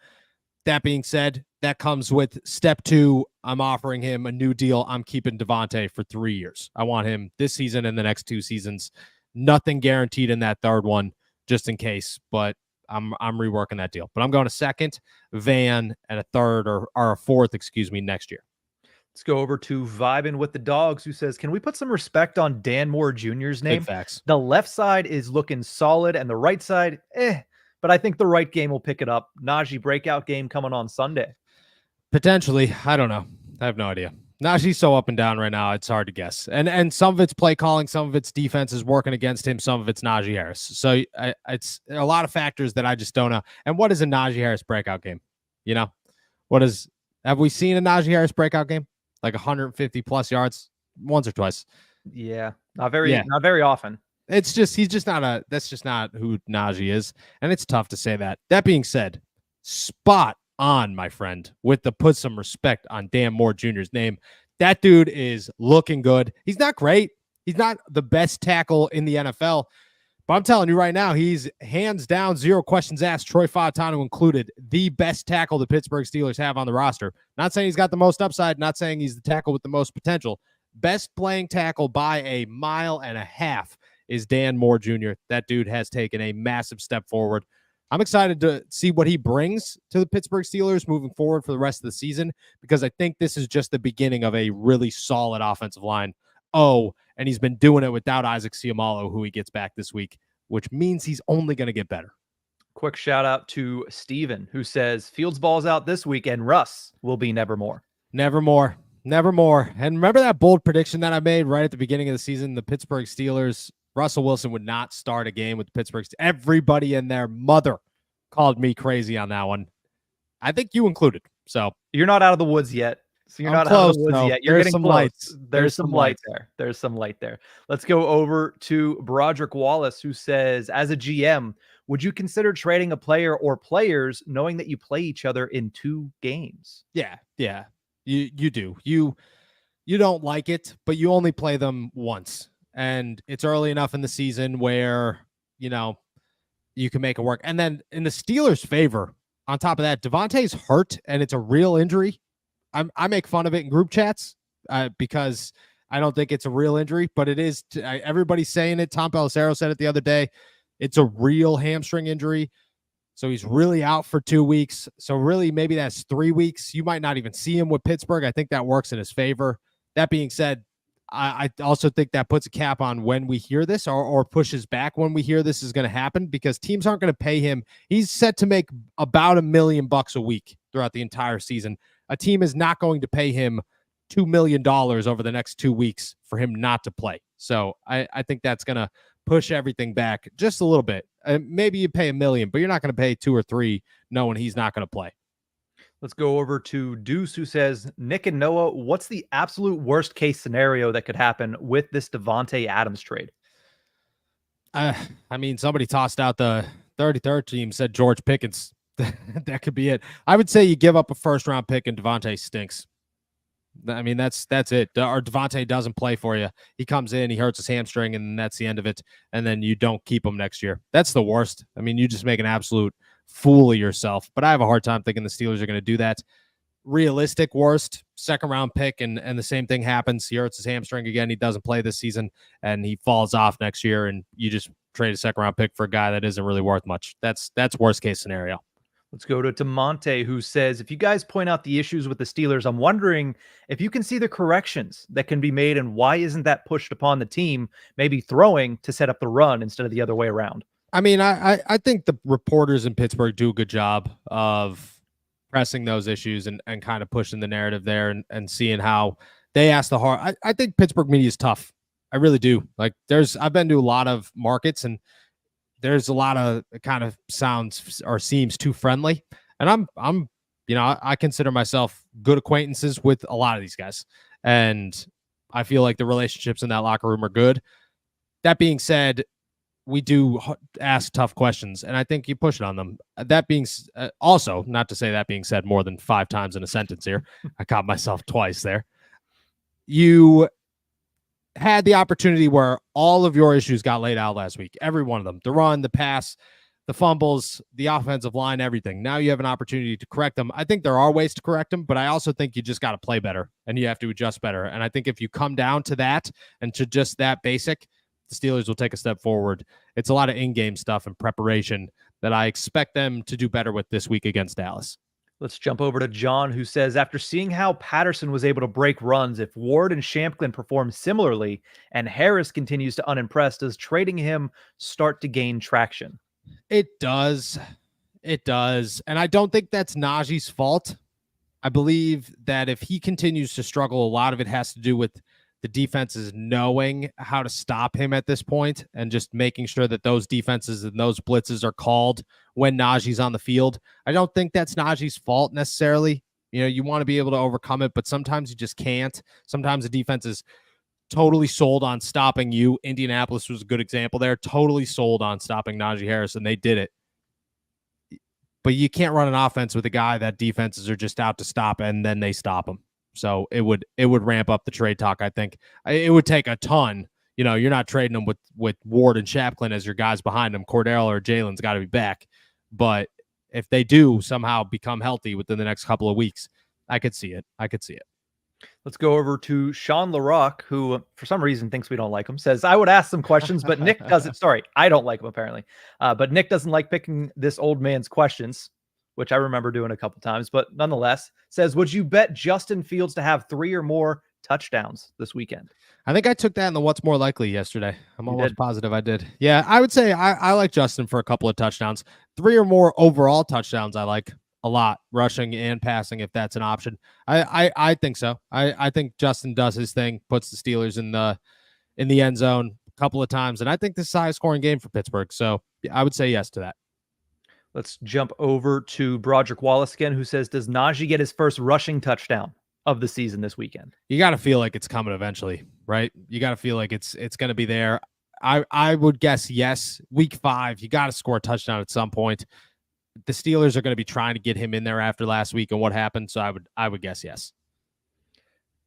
That being said, that comes with step 2. I'm offering him a new deal. I'm keeping Davante for 3 years. I want him this season and the next 2 seasons. Nothing guaranteed in that 3rd one, just in case. But I'm reworking that deal. But I'm going a 2nd, Van, and a 3rd or a 4th, next year. Let's go over to Vibin with the Dogs, who says, can we put some respect on Dan Moore Jr.'s name? Big facts. The left side is looking solid, and the right side, but I think the right game will pick it up. Najee breakout game coming on Sunday. Potentially. I don't know. I have no idea. Najee's so up and down right now, it's hard to guess. And some of it's play calling, some of it's defense is working against him, some of it's Najee Harris. So it's a lot of factors that I just don't know. And what is a Najee Harris breakout game? You know, have we seen a Najee Harris breakout game? Like 150 plus yards once or twice. Yeah, not very often. It's just that's just not who Najee is. And it's tough to say that. That being said, spot on, my friend, with the put some respect on Dan Moore Jr.'s name. That dude is looking good. He's not great. He's not the best tackle in the NFL. But I'm telling you right now, he's hands down, 0 questions asked, Troy Fautanu included, the best tackle the Pittsburgh Steelers have on the roster. Not saying he's got the most upside, not saying he's the tackle with the most potential. Best playing tackle by a mile and a half is Dan Moore Jr. That dude has taken a massive step forward. I'm excited to see what he brings to the Pittsburgh Steelers moving forward for the rest of the season, because I think this is just the beginning of a really solid offensive line. And he's been doing it without Isaac Seumalo, who he gets back this week, which means he's only going to get better. Quick shout out to Steven, who says Fields balls out this week and Russ will be nevermore. Nevermore. Nevermore. And remember that bold prediction that I made right at the beginning of the season? The Pittsburgh Steelers, Russell Wilson would not start a game with the Pittsburgh Steelers. Everybody and their mother called me crazy on that one. I think you included. So you're not out of the woods yet. So you're not out of the woods yet. You're getting some lights. There's some light there. There's some light there. Let's go over to Broderick Wallace, who says, as a GM, would you consider trading a player or players knowing that you play each other in 2 games? Yeah. You do. You don't like it, but you only play them once. And it's early enough in the season where, you can make it work. And then in the Steelers' favor, on top of that, Davante's hurt and it's a real injury. I make fun of it in group chats because I don't think it's a real injury, but it is. Everybody's saying it. Tom Pelissero said it the other day. It's a real hamstring injury. So he's really out for 2 weeks. So really, maybe that's 3 weeks. You might not even see him with Pittsburgh. I think that works in his favor. That being said, I also think that puts a cap on when we hear this or pushes back when we hear this is going to happen, because teams aren't going to pay him. He's set to make about $1 million a week throughout the entire season. A team is not going to pay him $2 million over the next 2 weeks for him not to play. So I think that's going to push everything back just a little bit. Maybe you pay $1 million, but you're not going to pay 2 or 3 knowing he's not going to play. Let's go over to Deuce, who says, Nick and Noah, what's the absolute worst case scenario that could happen with this Davante Adams trade? I mean, somebody tossed out the 33rd team, said George Pickens. That could be it. I would say you give up a first-round pick and Davante stinks. I mean, that's it. Or Davante doesn't play for you. He comes in, he hurts his hamstring, and that's the end of it. And then you don't keep him next year. That's the worst. I mean, you just make an absolute fool of yourself. But I have a hard time thinking the Steelers are going to do that. Realistic worst, second-round pick, and the same thing happens. He hurts his hamstring again. He doesn't play this season, and he falls off next year, and you just trade a second-round pick for a guy that isn't really worth much. That's worst-case scenario. Let's go to Monte, who says, if you guys point out the issues with the Steelers, I'm wondering if you can see the corrections that can be made and why isn't that pushed upon the team, maybe throwing to set up the run instead of the other way around? I mean, I think the reporters in Pittsburgh do a good job of pressing those issues and kind of pushing the narrative there and seeing how they ask the hard. I think Pittsburgh media is tough. I really do. Like I've been to a lot of markets and there's a lot of kind of sounds or seems too friendly. And I'm, I consider myself good acquaintances with a lot of these guys. And I feel like the relationships in that locker room are good. That being said, we do ask tough questions, and I think you push it on them. That being also, not to say that being said more than 5 times in a sentence here. I caught myself twice there. You had the opportunity where all of your issues got laid out last week. Every one of them. The run, the pass, the fumbles, the offensive line, everything. Now you have an opportunity to correct them. I think there are ways to correct them, but I also think you just got to play better, and you have to adjust better. And I think if you come down to that and to just that basic, the Steelers will take a step forward. It's a lot of in-game stuff and preparation that I expect them to do better with this week against Dallas. Let's jump over to John, who says, after seeing how Patterson was able to break runs, if Ward and Shampklin perform similarly and Harris continues to unimpress, does trading him start to gain traction? It does. It does. And I don't think that's Najee's fault. I believe that if he continues to struggle, a lot of it has to do with the defenses knowing how to stop him at this point and just making sure that those defenses and those blitzes are called when Najee's on the field. I don't think that's Najee's fault necessarily. You want to be able to overcome it, but sometimes you just can't. Sometimes the defense is totally sold on stopping you. Indianapolis was a good example there. Totally sold on stopping Najee Harris, and they did it. But you can't run an offense with a guy that defenses are just out to stop, and then they stop him. So it would ramp up the trade talk, I think. It would take a ton. You're not trading them with Ward and Shampklin as your guys behind them. Cordell or Jalen's got to be back. But if they do somehow become healthy within the next couple of weeks, I could see it. Let's go over to Sean LaRock, who for some reason thinks we don't like him, says, I would ask some questions, but Nick doesn't. Sorry, I don't like him apparently. But Nick doesn't like picking this old man's questions, which I remember doing a couple times, but nonetheless, says, would you bet Justin Fields to have 3 or more touchdowns this weekend? I think I took that in the what's more likely yesterday. I'm almost positive I did. Yeah, I would say I like Justin for a couple of touchdowns. 3 or more overall touchdowns I like a lot, rushing and passing if that's an option. I think so. I think Justin does his thing, puts the Steelers in the end zone a couple of times, and I think this is a high-scoring game for Pittsburgh, so I would say yes to that. Let's jump over to Broderick Wallace again, who says, does Najee get his first rushing touchdown of the season this weekend? You got to feel like it's coming eventually, right? You got to feel like it's going to be there. I would guess yes. Week 5, you got to score a touchdown at some point. The Steelers are going to be trying to get him in there after last week and what happened, so I would guess yes.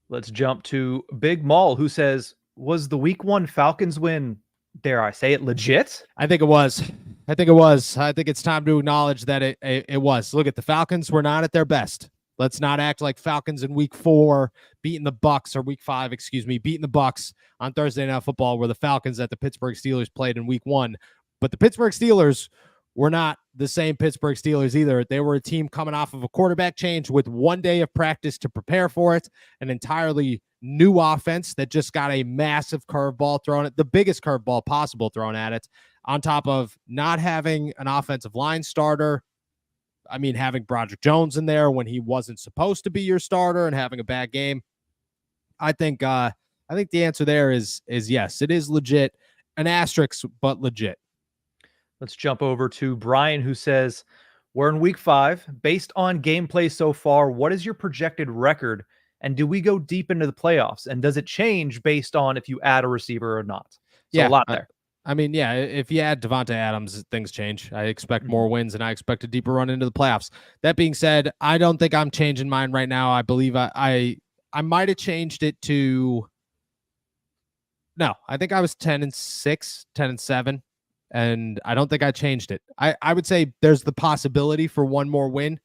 Let's jump to Big Maul, who says, was the Week 1 Falcons win, dare I say it, legit? I think it was. I think it's time to acknowledge that it was. Look at the Falcons were not at their best. Let's not act like Falcons in Week 4 beating the Bucks, or Week 5, beating the Bucks on Thursday Night Football, where the Falcons that the Pittsburgh Steelers played in Week 1. But the Pittsburgh Steelers were not the same Pittsburgh Steelers either. They were a team coming off of a quarterback change with 1 day of practice to prepare for it, an entirely new offense that just got a massive curveball thrown at the biggest curveball possible thrown at it, on top of not having an offensive line starter. I mean, having Broderick Jones in there when he wasn't supposed to be your starter and having a bad game. I think the answer there is yes. It is legit. An asterisk, but legit. Let's jump over to Brian, who says, we're in week 5. Based on gameplay so far, what is your projected record? And do we go deep into the playoffs? And does it change based on if you add a receiver or not? So Yeah, a lot there. I mean, yeah, if you add Devontae Adams, things change. I expect more wins, and I expect a deeper run into the playoffs. That being said, I don't think I'm changing mine right now. I believe I might have changed it to. No, I think I was 10-6, 10-7, and I don't think I changed it. I would say there's the possibility for one more win,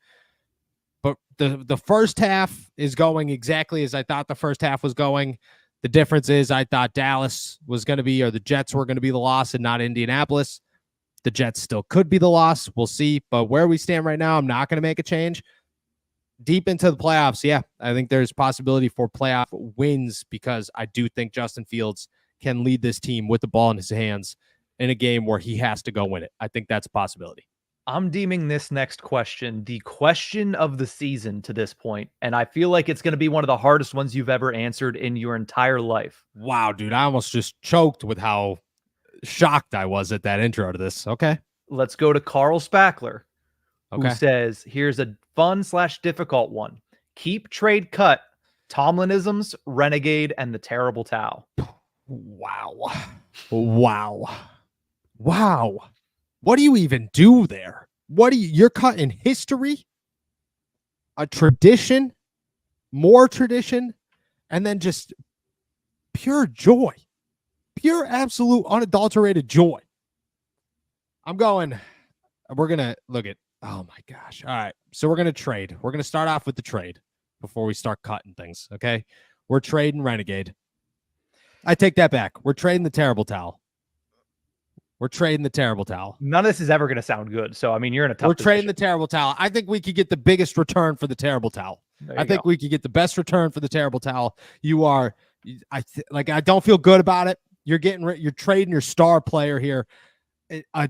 but the first half is going exactly as I thought the first half was going. The difference is I thought Dallas was going to be, or the Jets were going to be the loss and not Indianapolis. The Jets still could be the loss. We'll see. But where we stand right now, I'm not going to make a change. Deep into the playoffs, yeah, I think there's possibility for playoff wins because I do think Justin Fields can lead this team with the ball in his hands in a game where he has to go win it. I think that's a possibility. I'm deeming this next question the question of the season to this point, and I feel like it's going to be one of the hardest ones you've ever answered in your entire life. Wow, dude, I almost just choked with how shocked I was at that intro to this. Okay. Let's go to Carl Spackler, who Okay. says, here's a fun/difficult one. Keep, trade, cut, Tomlinisms, Renegade, and the Terrible Towel. Wow. What do you even do there? You're cutting history, a tradition, more tradition, and then just pure joy, pure absolute unadulterated joy. We're going to look at, oh my gosh. All right. So we're going to trade. We're going to start off with the trade before we start cutting things. Okay. We're trading Renegade. I take that back. We're trading the Terrible Towel. None of this is ever going to sound good. So, I mean, you're in a tough position. Trading the Terrible Towel. I think we could get the biggest return for the Terrible Towel. I think we could get the best return for the Terrible Towel. I don't feel good about it. You're trading your star player here.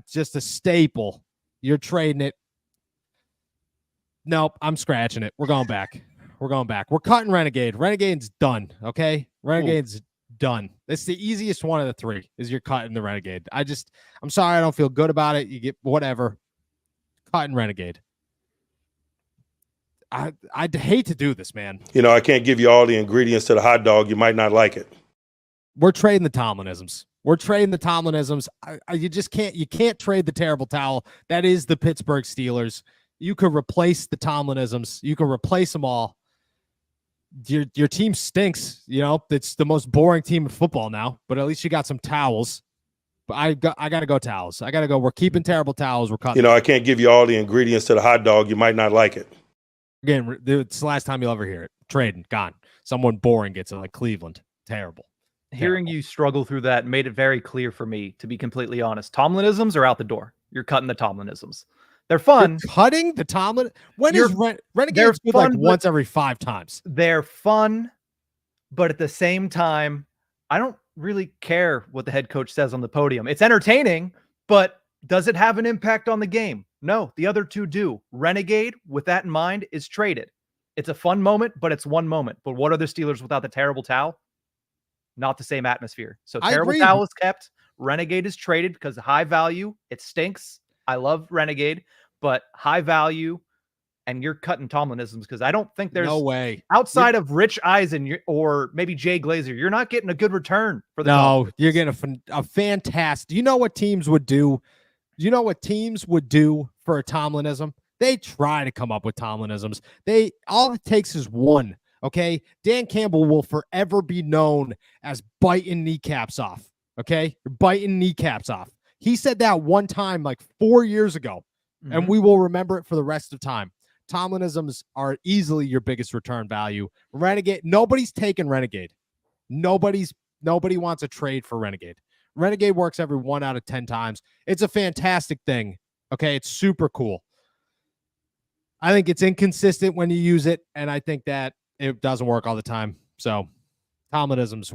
Just a staple. You're trading it. Nope, I'm scratching it. We're going back. We're cutting Renegade. Renegade's done. Okay, Renegade's done. It's the easiest one of the three. Is you're cutting the Renegade. I'm sorry, I don't feel good about it. You get whatever. Cutting Renegade. I'd hate to do this, man. You know, I can't give you all the ingredients to the hot dog. You might not like it. We're trading the Tomlinisms. You just can't. You can't trade the Terrible Towel. That is the Pittsburgh Steelers. You could replace the Tomlinisms. You can replace them all. Your team stinks. You know, it's the most boring team in football now. But at least you got some towels. But I got to go towels. I got to go. We're keeping Terrible Towels. We're cutting. You know, I can't give you all the ingredients to the hot dog. You might not like it. Again, it's the last time you'll ever hear it. Trading, gone. Someone boring gets it, like Cleveland. Terrible. Hearing you struggle through that made it very clear for me, to be completely honest. Tomlinisms are out the door. You're cutting the Tomlinisms. They're fun. You're cutting the Tomlin? When is Renegade's good like once every 5 times? They're fun, but at the same time, I don't really care what the head coach says on the podium. It's entertaining, but does it have an impact on the game? No, the other two do. Renegade, with that in mind, is traded. It's a fun moment, but it's one moment. But what are the Steelers without the Terrible Towel? Not the same atmosphere. So Terrible Towel is kept. Renegade is traded because high value. It stinks. I love Renegade, but high value, and you're cutting Tomlinisms because I don't think there's no way outside of Rich Eisen or maybe Jay Glazer. You're not getting a good return for the. No, you're getting a fantastic. Do you know what teams would do? Do you know what teams would do for a Tomlinism? They try to come up with Tomlinisms. All it takes is one. Okay, Dan Campbell will forever be known as biting kneecaps off. Okay, you're biting kneecaps off. He said that one time like 4 years ago, and we will remember it for the rest of time. Tomlinisms are easily your biggest return value. Renegade, nobody's taking Renegade. Nobody wants a trade for Renegade. Renegade works every 1 out of 10 times. It's a fantastic thing. Okay, it's super cool. I think it's inconsistent when you use it, and I think that it doesn't work all the time. So Tomlinisms,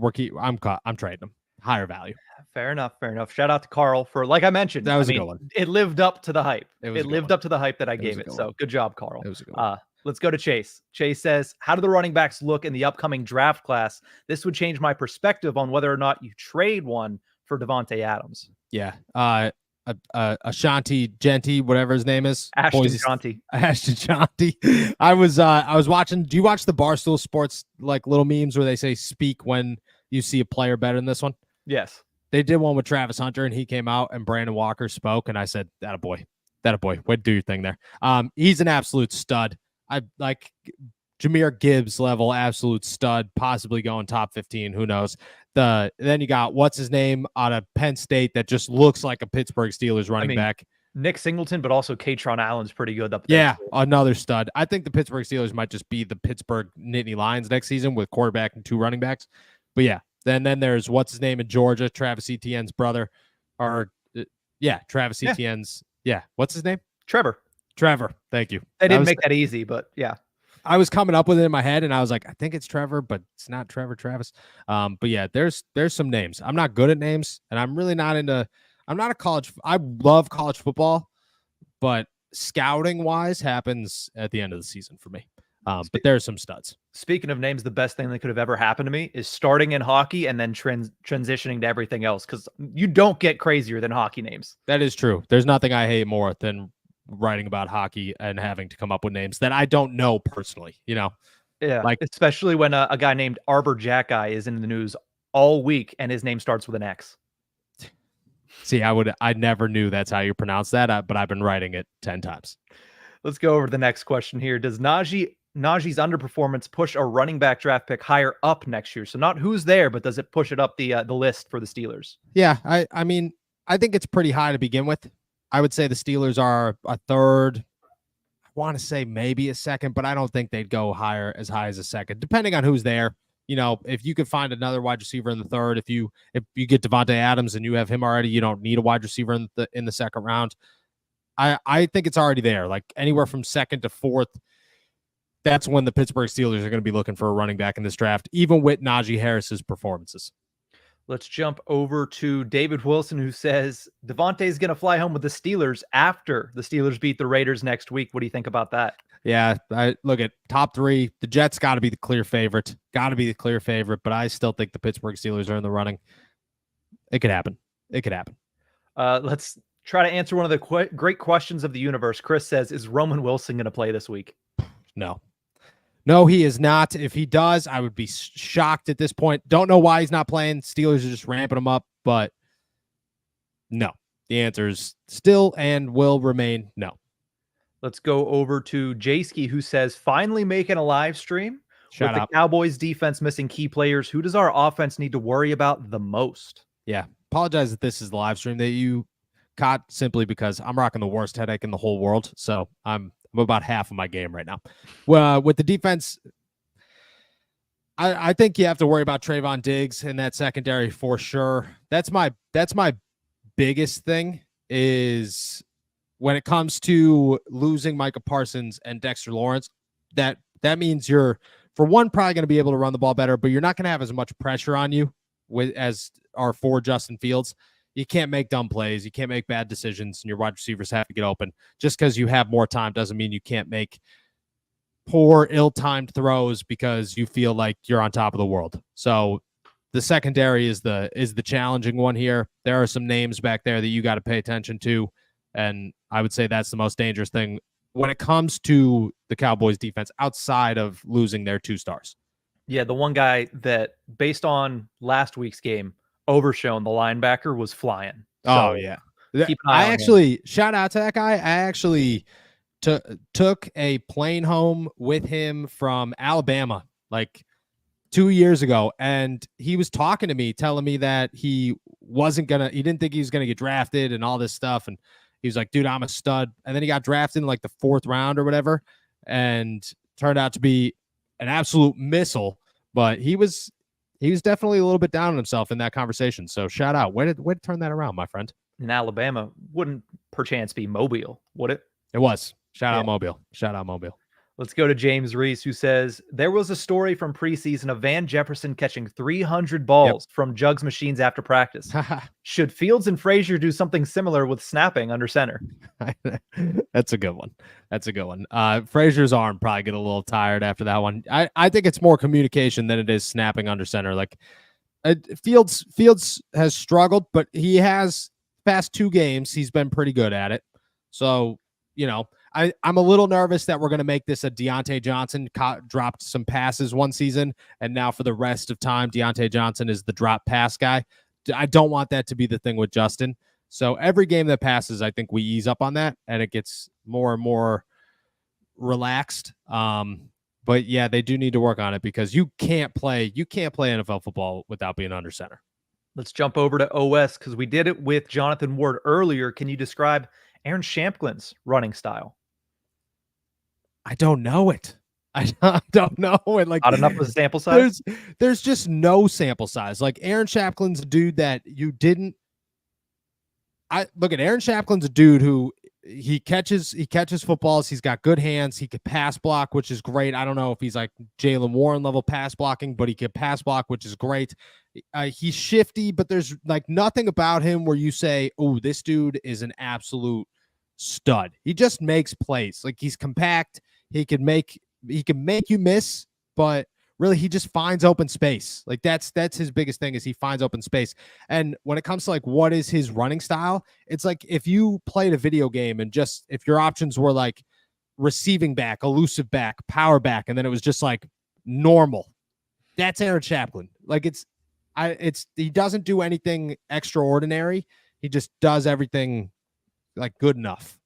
I'm trading them. Higher value. Fair enough. Shout out to Carl for, like I mentioned, that was a good one. It lived up to the hype. It lived up to the hype that I gave it. So good job, Carl. It was a good one. Let's go to Chase. Chase says, how do the running backs look in the upcoming draft class? This would change my perspective on whether or not you trade one for Devontae Adams. Yeah. Ashanti Genti, whatever his name is. Ashton Shanti. Ashton Shanti. I was watching. Do you watch the Barstool Sports like little memes where they say speak when you see a player better than this one? Yes. They did one with Travis Hunter, and he came out, and Brandon Walker spoke, and I said, "That a boy, way to do your thing there." He's an absolute stud. I like Jahmyr Gibbs level, absolute stud, possibly going top 15. Who knows? Then you got what's his name out of Penn State that just looks like a Pittsburgh Steelers running back. Nick Singleton, but also Katron Allen's pretty good up there. Yeah, another stud. I think the Pittsburgh Steelers might just be the Pittsburgh Nittany Lions next season with quarterback and 2 running backs. But yeah, then there's what's his name in Georgia, Travis Etienne's brother, Travis Etienne's. Yeah, what's his name? Trevor. Thank you. They didn't make that easy, but yeah. I was coming up with it in my head, and I was like, I think it's Trevor, but it's not Travis. But yeah, there's some names. I'm not good at names, and I'm really not into. I'm not a college. I love college football, but scouting wise happens at the end of the season for me. But there's some studs. Speaking of names, the best thing that could have ever happened to me is starting in hockey and then transitioning to everything else, because you don't get crazier than hockey names. That is true. There's nothing I hate more than writing about hockey and having to come up with names that I don't know personally, Yeah. Like, especially when a guy named Arbor Jackeye is in the news all week and his name starts with an X. See, I never knew that's how you pronounce that, but I've been writing it 10 times. Let's go over to the next question here. Does Najee's underperformance push a running back draft pick higher up next year? So not who's there, but does it push it up the list for the Steelers? Yeah, I mean, I think it's pretty high to begin with. I would say the Steelers are a third. I want to say maybe a second, but I don't think they'd go as high as a second, depending on who's there. If you could find another wide receiver in the third, if you get Devontae Adams and you have him already, you don't need a wide receiver in the second round. I think it's already there, like anywhere from second to fourth. That's when the Pittsburgh Steelers are going to be looking for a running back in this draft, even with Najee Harris's performances. Let's jump over to David Wilson, who says Devontae's going to fly home with the Steelers after the Steelers beat the Raiders next week. What do you think about that? Yeah, I look at top 3. The Jets got to be the clear favorite. But I still think the Pittsburgh Steelers are in the running. It could happen. Let's try to answer one of the great questions of the universe. Chris says, is Roman Wilson going to play this week? No, he is not. If he does, I would be shocked at this point. Don't know why he's not playing. Steelers are just ramping him up, but no. The answer is still and will remain no. Let's go over to Jayski, who says, finally making a live stream. Shout out. The Cowboys defense missing key players, who does our offense need to worry about the most? Yeah. Apologize that this is the live stream that you caught, simply because I'm rocking the worst headache in the whole world. So I'm about half of my game right now. Well, with the defense, I think you have to worry about Trayvon Diggs in that secondary for sure. That's my biggest thing, is when it comes to losing Micah Parsons and Dexter Lawrence, that means you're, for one, probably going to be able to run the ball better, but you're not going to have as much pressure on you as our for Justin Fields. You can't make dumb plays. You can't make bad decisions, and your wide receivers have to get open. Just because you have more time doesn't mean you can't make poor, ill-timed throws because you feel like you're on top of the world. So the secondary is the challenging one here. There are some names back there that you got to pay attention to, and I would say that's the most dangerous thing when it comes to the Cowboys defense outside of losing their 2 stars. Yeah, the one guy that, based on last week's game, Overshown, the linebacker, was flying. So yeah. Keep an eye on him. Shout out to that guy. I actually took a plane home with him from Alabama like 2 years ago, and he was talking to me, telling me that he didn't think he was gonna get drafted and all this stuff, and he was like, dude, I'm a stud. And then he got drafted in like the 4th round or whatever, and turned out to be an absolute missile. But he was definitely a little bit down on himself in that conversation. So shout out. Way to turn that around, my friend. In Alabama, wouldn't perchance be Mobile, would it? It was. Shout out Mobile. Let's go to James Reese, who says, there was a story from preseason of Van Jefferson catching 300 balls from Jugs machines after practice. Should Fields and Frazier do something similar with snapping under center? That's a good one. That's a good one. Frazier's arm probably get a little tired after that one. I think it's more communication than it is snapping under center. Like Fields has struggled, but he has past 2 games. He's been pretty good at it. So, I'm a little nervous that we're going to make this a Deontay Johnson dropped some passes one season, and now for the rest of time, Deontay Johnson is the drop pass guy. I don't want that to be the thing with Justin. So every game that passes, I think we ease up on that, and it gets more and more relaxed. But yeah, they do need to work on it because you can't play NFL football without being under center. Let's jump over to OS because we did it with Jonathan Ward earlier. Can you describe Aaron Shamplin's running style? I don't know it. I don't know it. Like, not enough of a sample size. There's just no sample size. Like Aaron Shaplin's a dude that you didn't. Look at Aaron Shaplin's a dude who he catches footballs. He's got good hands. He could pass block, which is great. I don't know if he's like Jaylen Warren level pass blocking, but he could pass block, which is great. He's shifty, but there's like nothing about him where you say, "Oh, this dude is an absolute stud." He just makes plays. Like he's compact. He can make you miss, but really he just finds open space. Like that's his biggest thing is he finds open space. And when it comes to like what is his running style, it's like if you played a video game and just if your options were like receiving back, elusive back, power back, and then it was just like normal. That's Aaron Shaplin. Like he doesn't do anything extraordinary. He just does everything like good enough.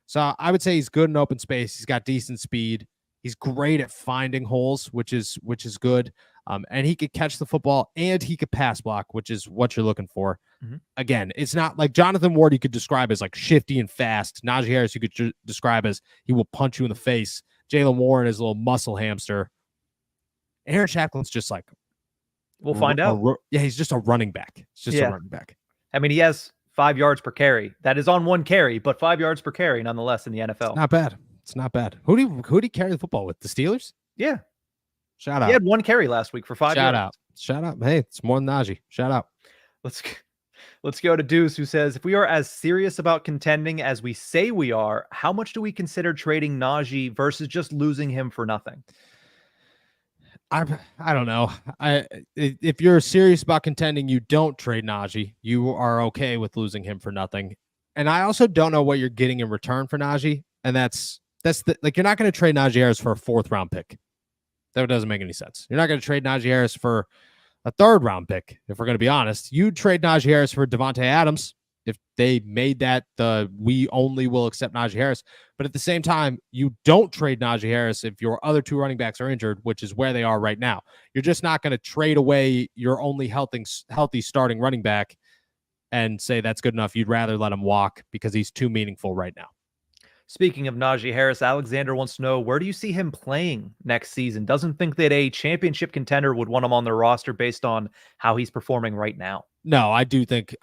So I would say he's good in open space. He's got decent speed. He's great at finding holes, which is good. And he could catch the football and he could pass block, which is what you're looking for. Mm-hmm. Again, it's not like Jonathan Ward you could describe as like shifty and fast. Najee Harris you could describe as he will punch you in the face. Jaylen Warren is a little muscle hamster. Aaron Shaplin's just like we'll find out. He's just a running back. It's just a running back. I mean, he has 5 yards per carry. That is on one carry, but 5 yards per carry nonetheless in the NFL. It's not bad. It's not bad. Who did he carry the football with? The Steelers? Yeah. Shout out. He had 1 carry last week for 5 yards. Shout out. Hey, it's more than Najee. Shout out. Let's go to Deuce, who says, if we are as serious about contending as we say we are, how much do we consider trading Najee versus just losing him for nothing? I don't know. If you're serious about contending, you don't trade Najee. You are okay with losing him for nothing. And I also don't know what you're getting in return for Najee. And that's you're not going to trade Najee Harris for a 4th round pick. That doesn't make any sense. You're not going to trade Najee Harris for a 3rd round pick. If we're going to be honest, you trade Najee Harris for Devontae Adams. If they made that we only will accept Najee Harris. But at the same time, you don't trade Najee Harris if your other 2 running backs are injured, which is where they are right now. You're just not going to trade away your only healthy starting running back and say that's good enough. You'd rather let him walk because he's too meaningful right now. Speaking of Najee Harris, Alexander wants to know, where do you see him playing next season? Doesn't think that a championship contender would want him on their roster based on how he's performing right now. No, I do think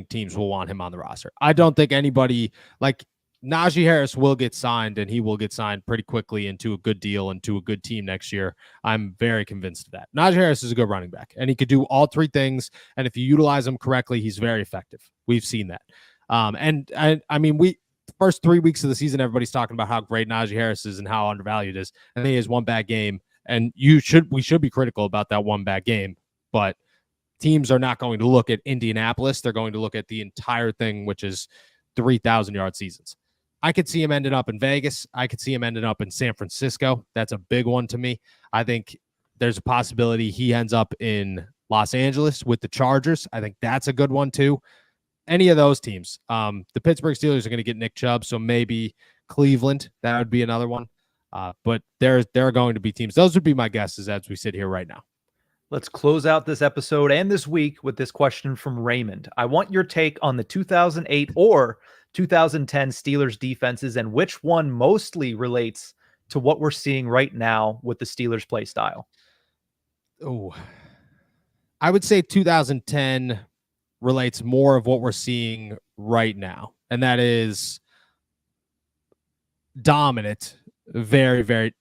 teams will want him on the roster. I don't think anybody like Najee Harris will get signed, and he will get signed pretty quickly into a good deal and to a good team next year. I'm very convinced of that. Najee Harris is a good running back, and he could do all 3 things. And if you utilize him correctly, he's very effective. We've seen that. And I mean, first 3 weeks of the season, everybody's talking about how great Najee Harris is and how undervalued is. And then he has 1 bad game. And we should be critical about that 1 bad game. But teams are not going to look at Indianapolis. They're going to look at the entire thing, which is 3,000-yard seasons. I could see him ending up in Vegas. I could see him ending up in San Francisco. That's a big one to me. I think there's a possibility he ends up in Los Angeles with the Chargers. I think that's a good one too. Any of those teams. The Pittsburgh Steelers are going to get Nick Chubb, so maybe Cleveland. That would be another one. But there are going to be teams. Those would be my guesses as we sit here right now. Let's close out this episode and this week with this question from Raymond. I want your take on the 2008 or 2010 Steelers defenses and which one mostly relates to what we're seeing right now with the Steelers play style. Oh, I would say 2010 relates more of what we're seeing right now. And that is dominant very, very.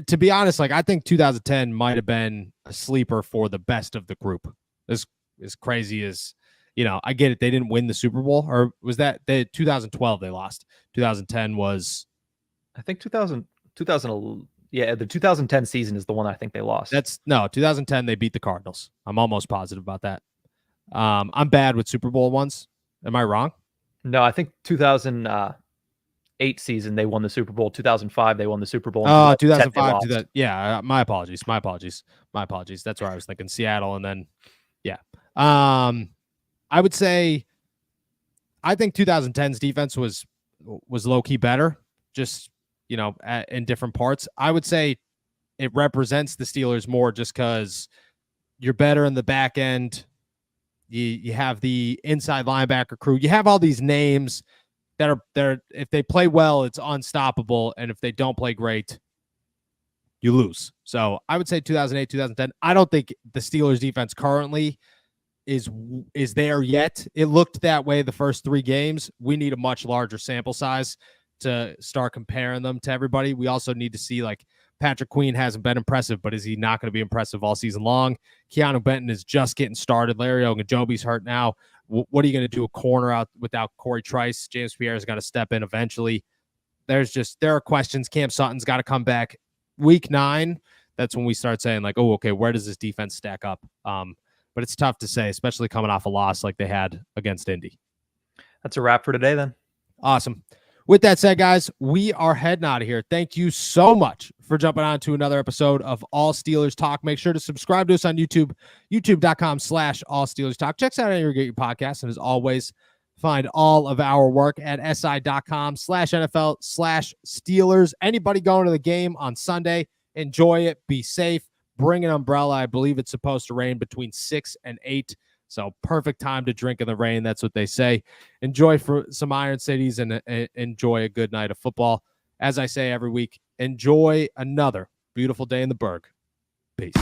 To be honest, like I think 2010 might have been a sleeper for the best of the group. As crazy as, I get it. They didn't win the Super Bowl, or was that 2012 they lost? 2010 was, I think 2000. Yeah, the 2010 season is the one I think they lost. 2010 they beat the Cardinals. I'm almost positive about that. I'm bad with Super Bowl ones. Am I wrong? No, I think 2008 season they won the Super Bowl. 2005 they won the Super Bowl. 2005. Yeah, my apologies. That's where I was thinking. Seattle, and then I would say I think 2010's defense was low key better. Just in different parts. I would say it represents the Steelers more just because you're better in the back end. You have the inside linebacker crew. You have all these names that are if they play well, it's unstoppable. And if they don't play great, you lose. So I would say 2008, 2010. I don't think the Steelers defense currently is there yet. It looked that way the first 3 games. We need a much larger sample size to start comparing them to everybody. We also need to see, like, Patrick Queen hasn't been impressive, but is he not going to be impressive all season long? Keanu Benton is just getting started. Larry Ogunjobi's hurt now. What are you going to do a corner out without Corey Trice? James Pierre's got to step in eventually. There are questions. Cam Sutton's got to come back. Week 9, that's when we start saying, like, oh, okay, where does this defense stack up? But it's tough to say, especially coming off a loss like they had against Indy. That's a wrap for today, then. Awesome. With that said, guys, we are heading out of here. Thank you so much for jumping on to another episode of All Steelers Talk. Make sure to subscribe to us on YouTube, youtube.com/All Steelers Talk. Check us out anywhere you get your podcasts. And as always, find all of our work at si.com/NFL/Steelers. Anybody going to the game on Sunday, enjoy it. Be safe. Bring an umbrella. I believe it's supposed to rain between 6 and 8. So perfect time to drink in the rain. That's what they say. Enjoy for some Iron Cities and enjoy a good night of football. As I say every week, enjoy another beautiful day in the Berg. Peace.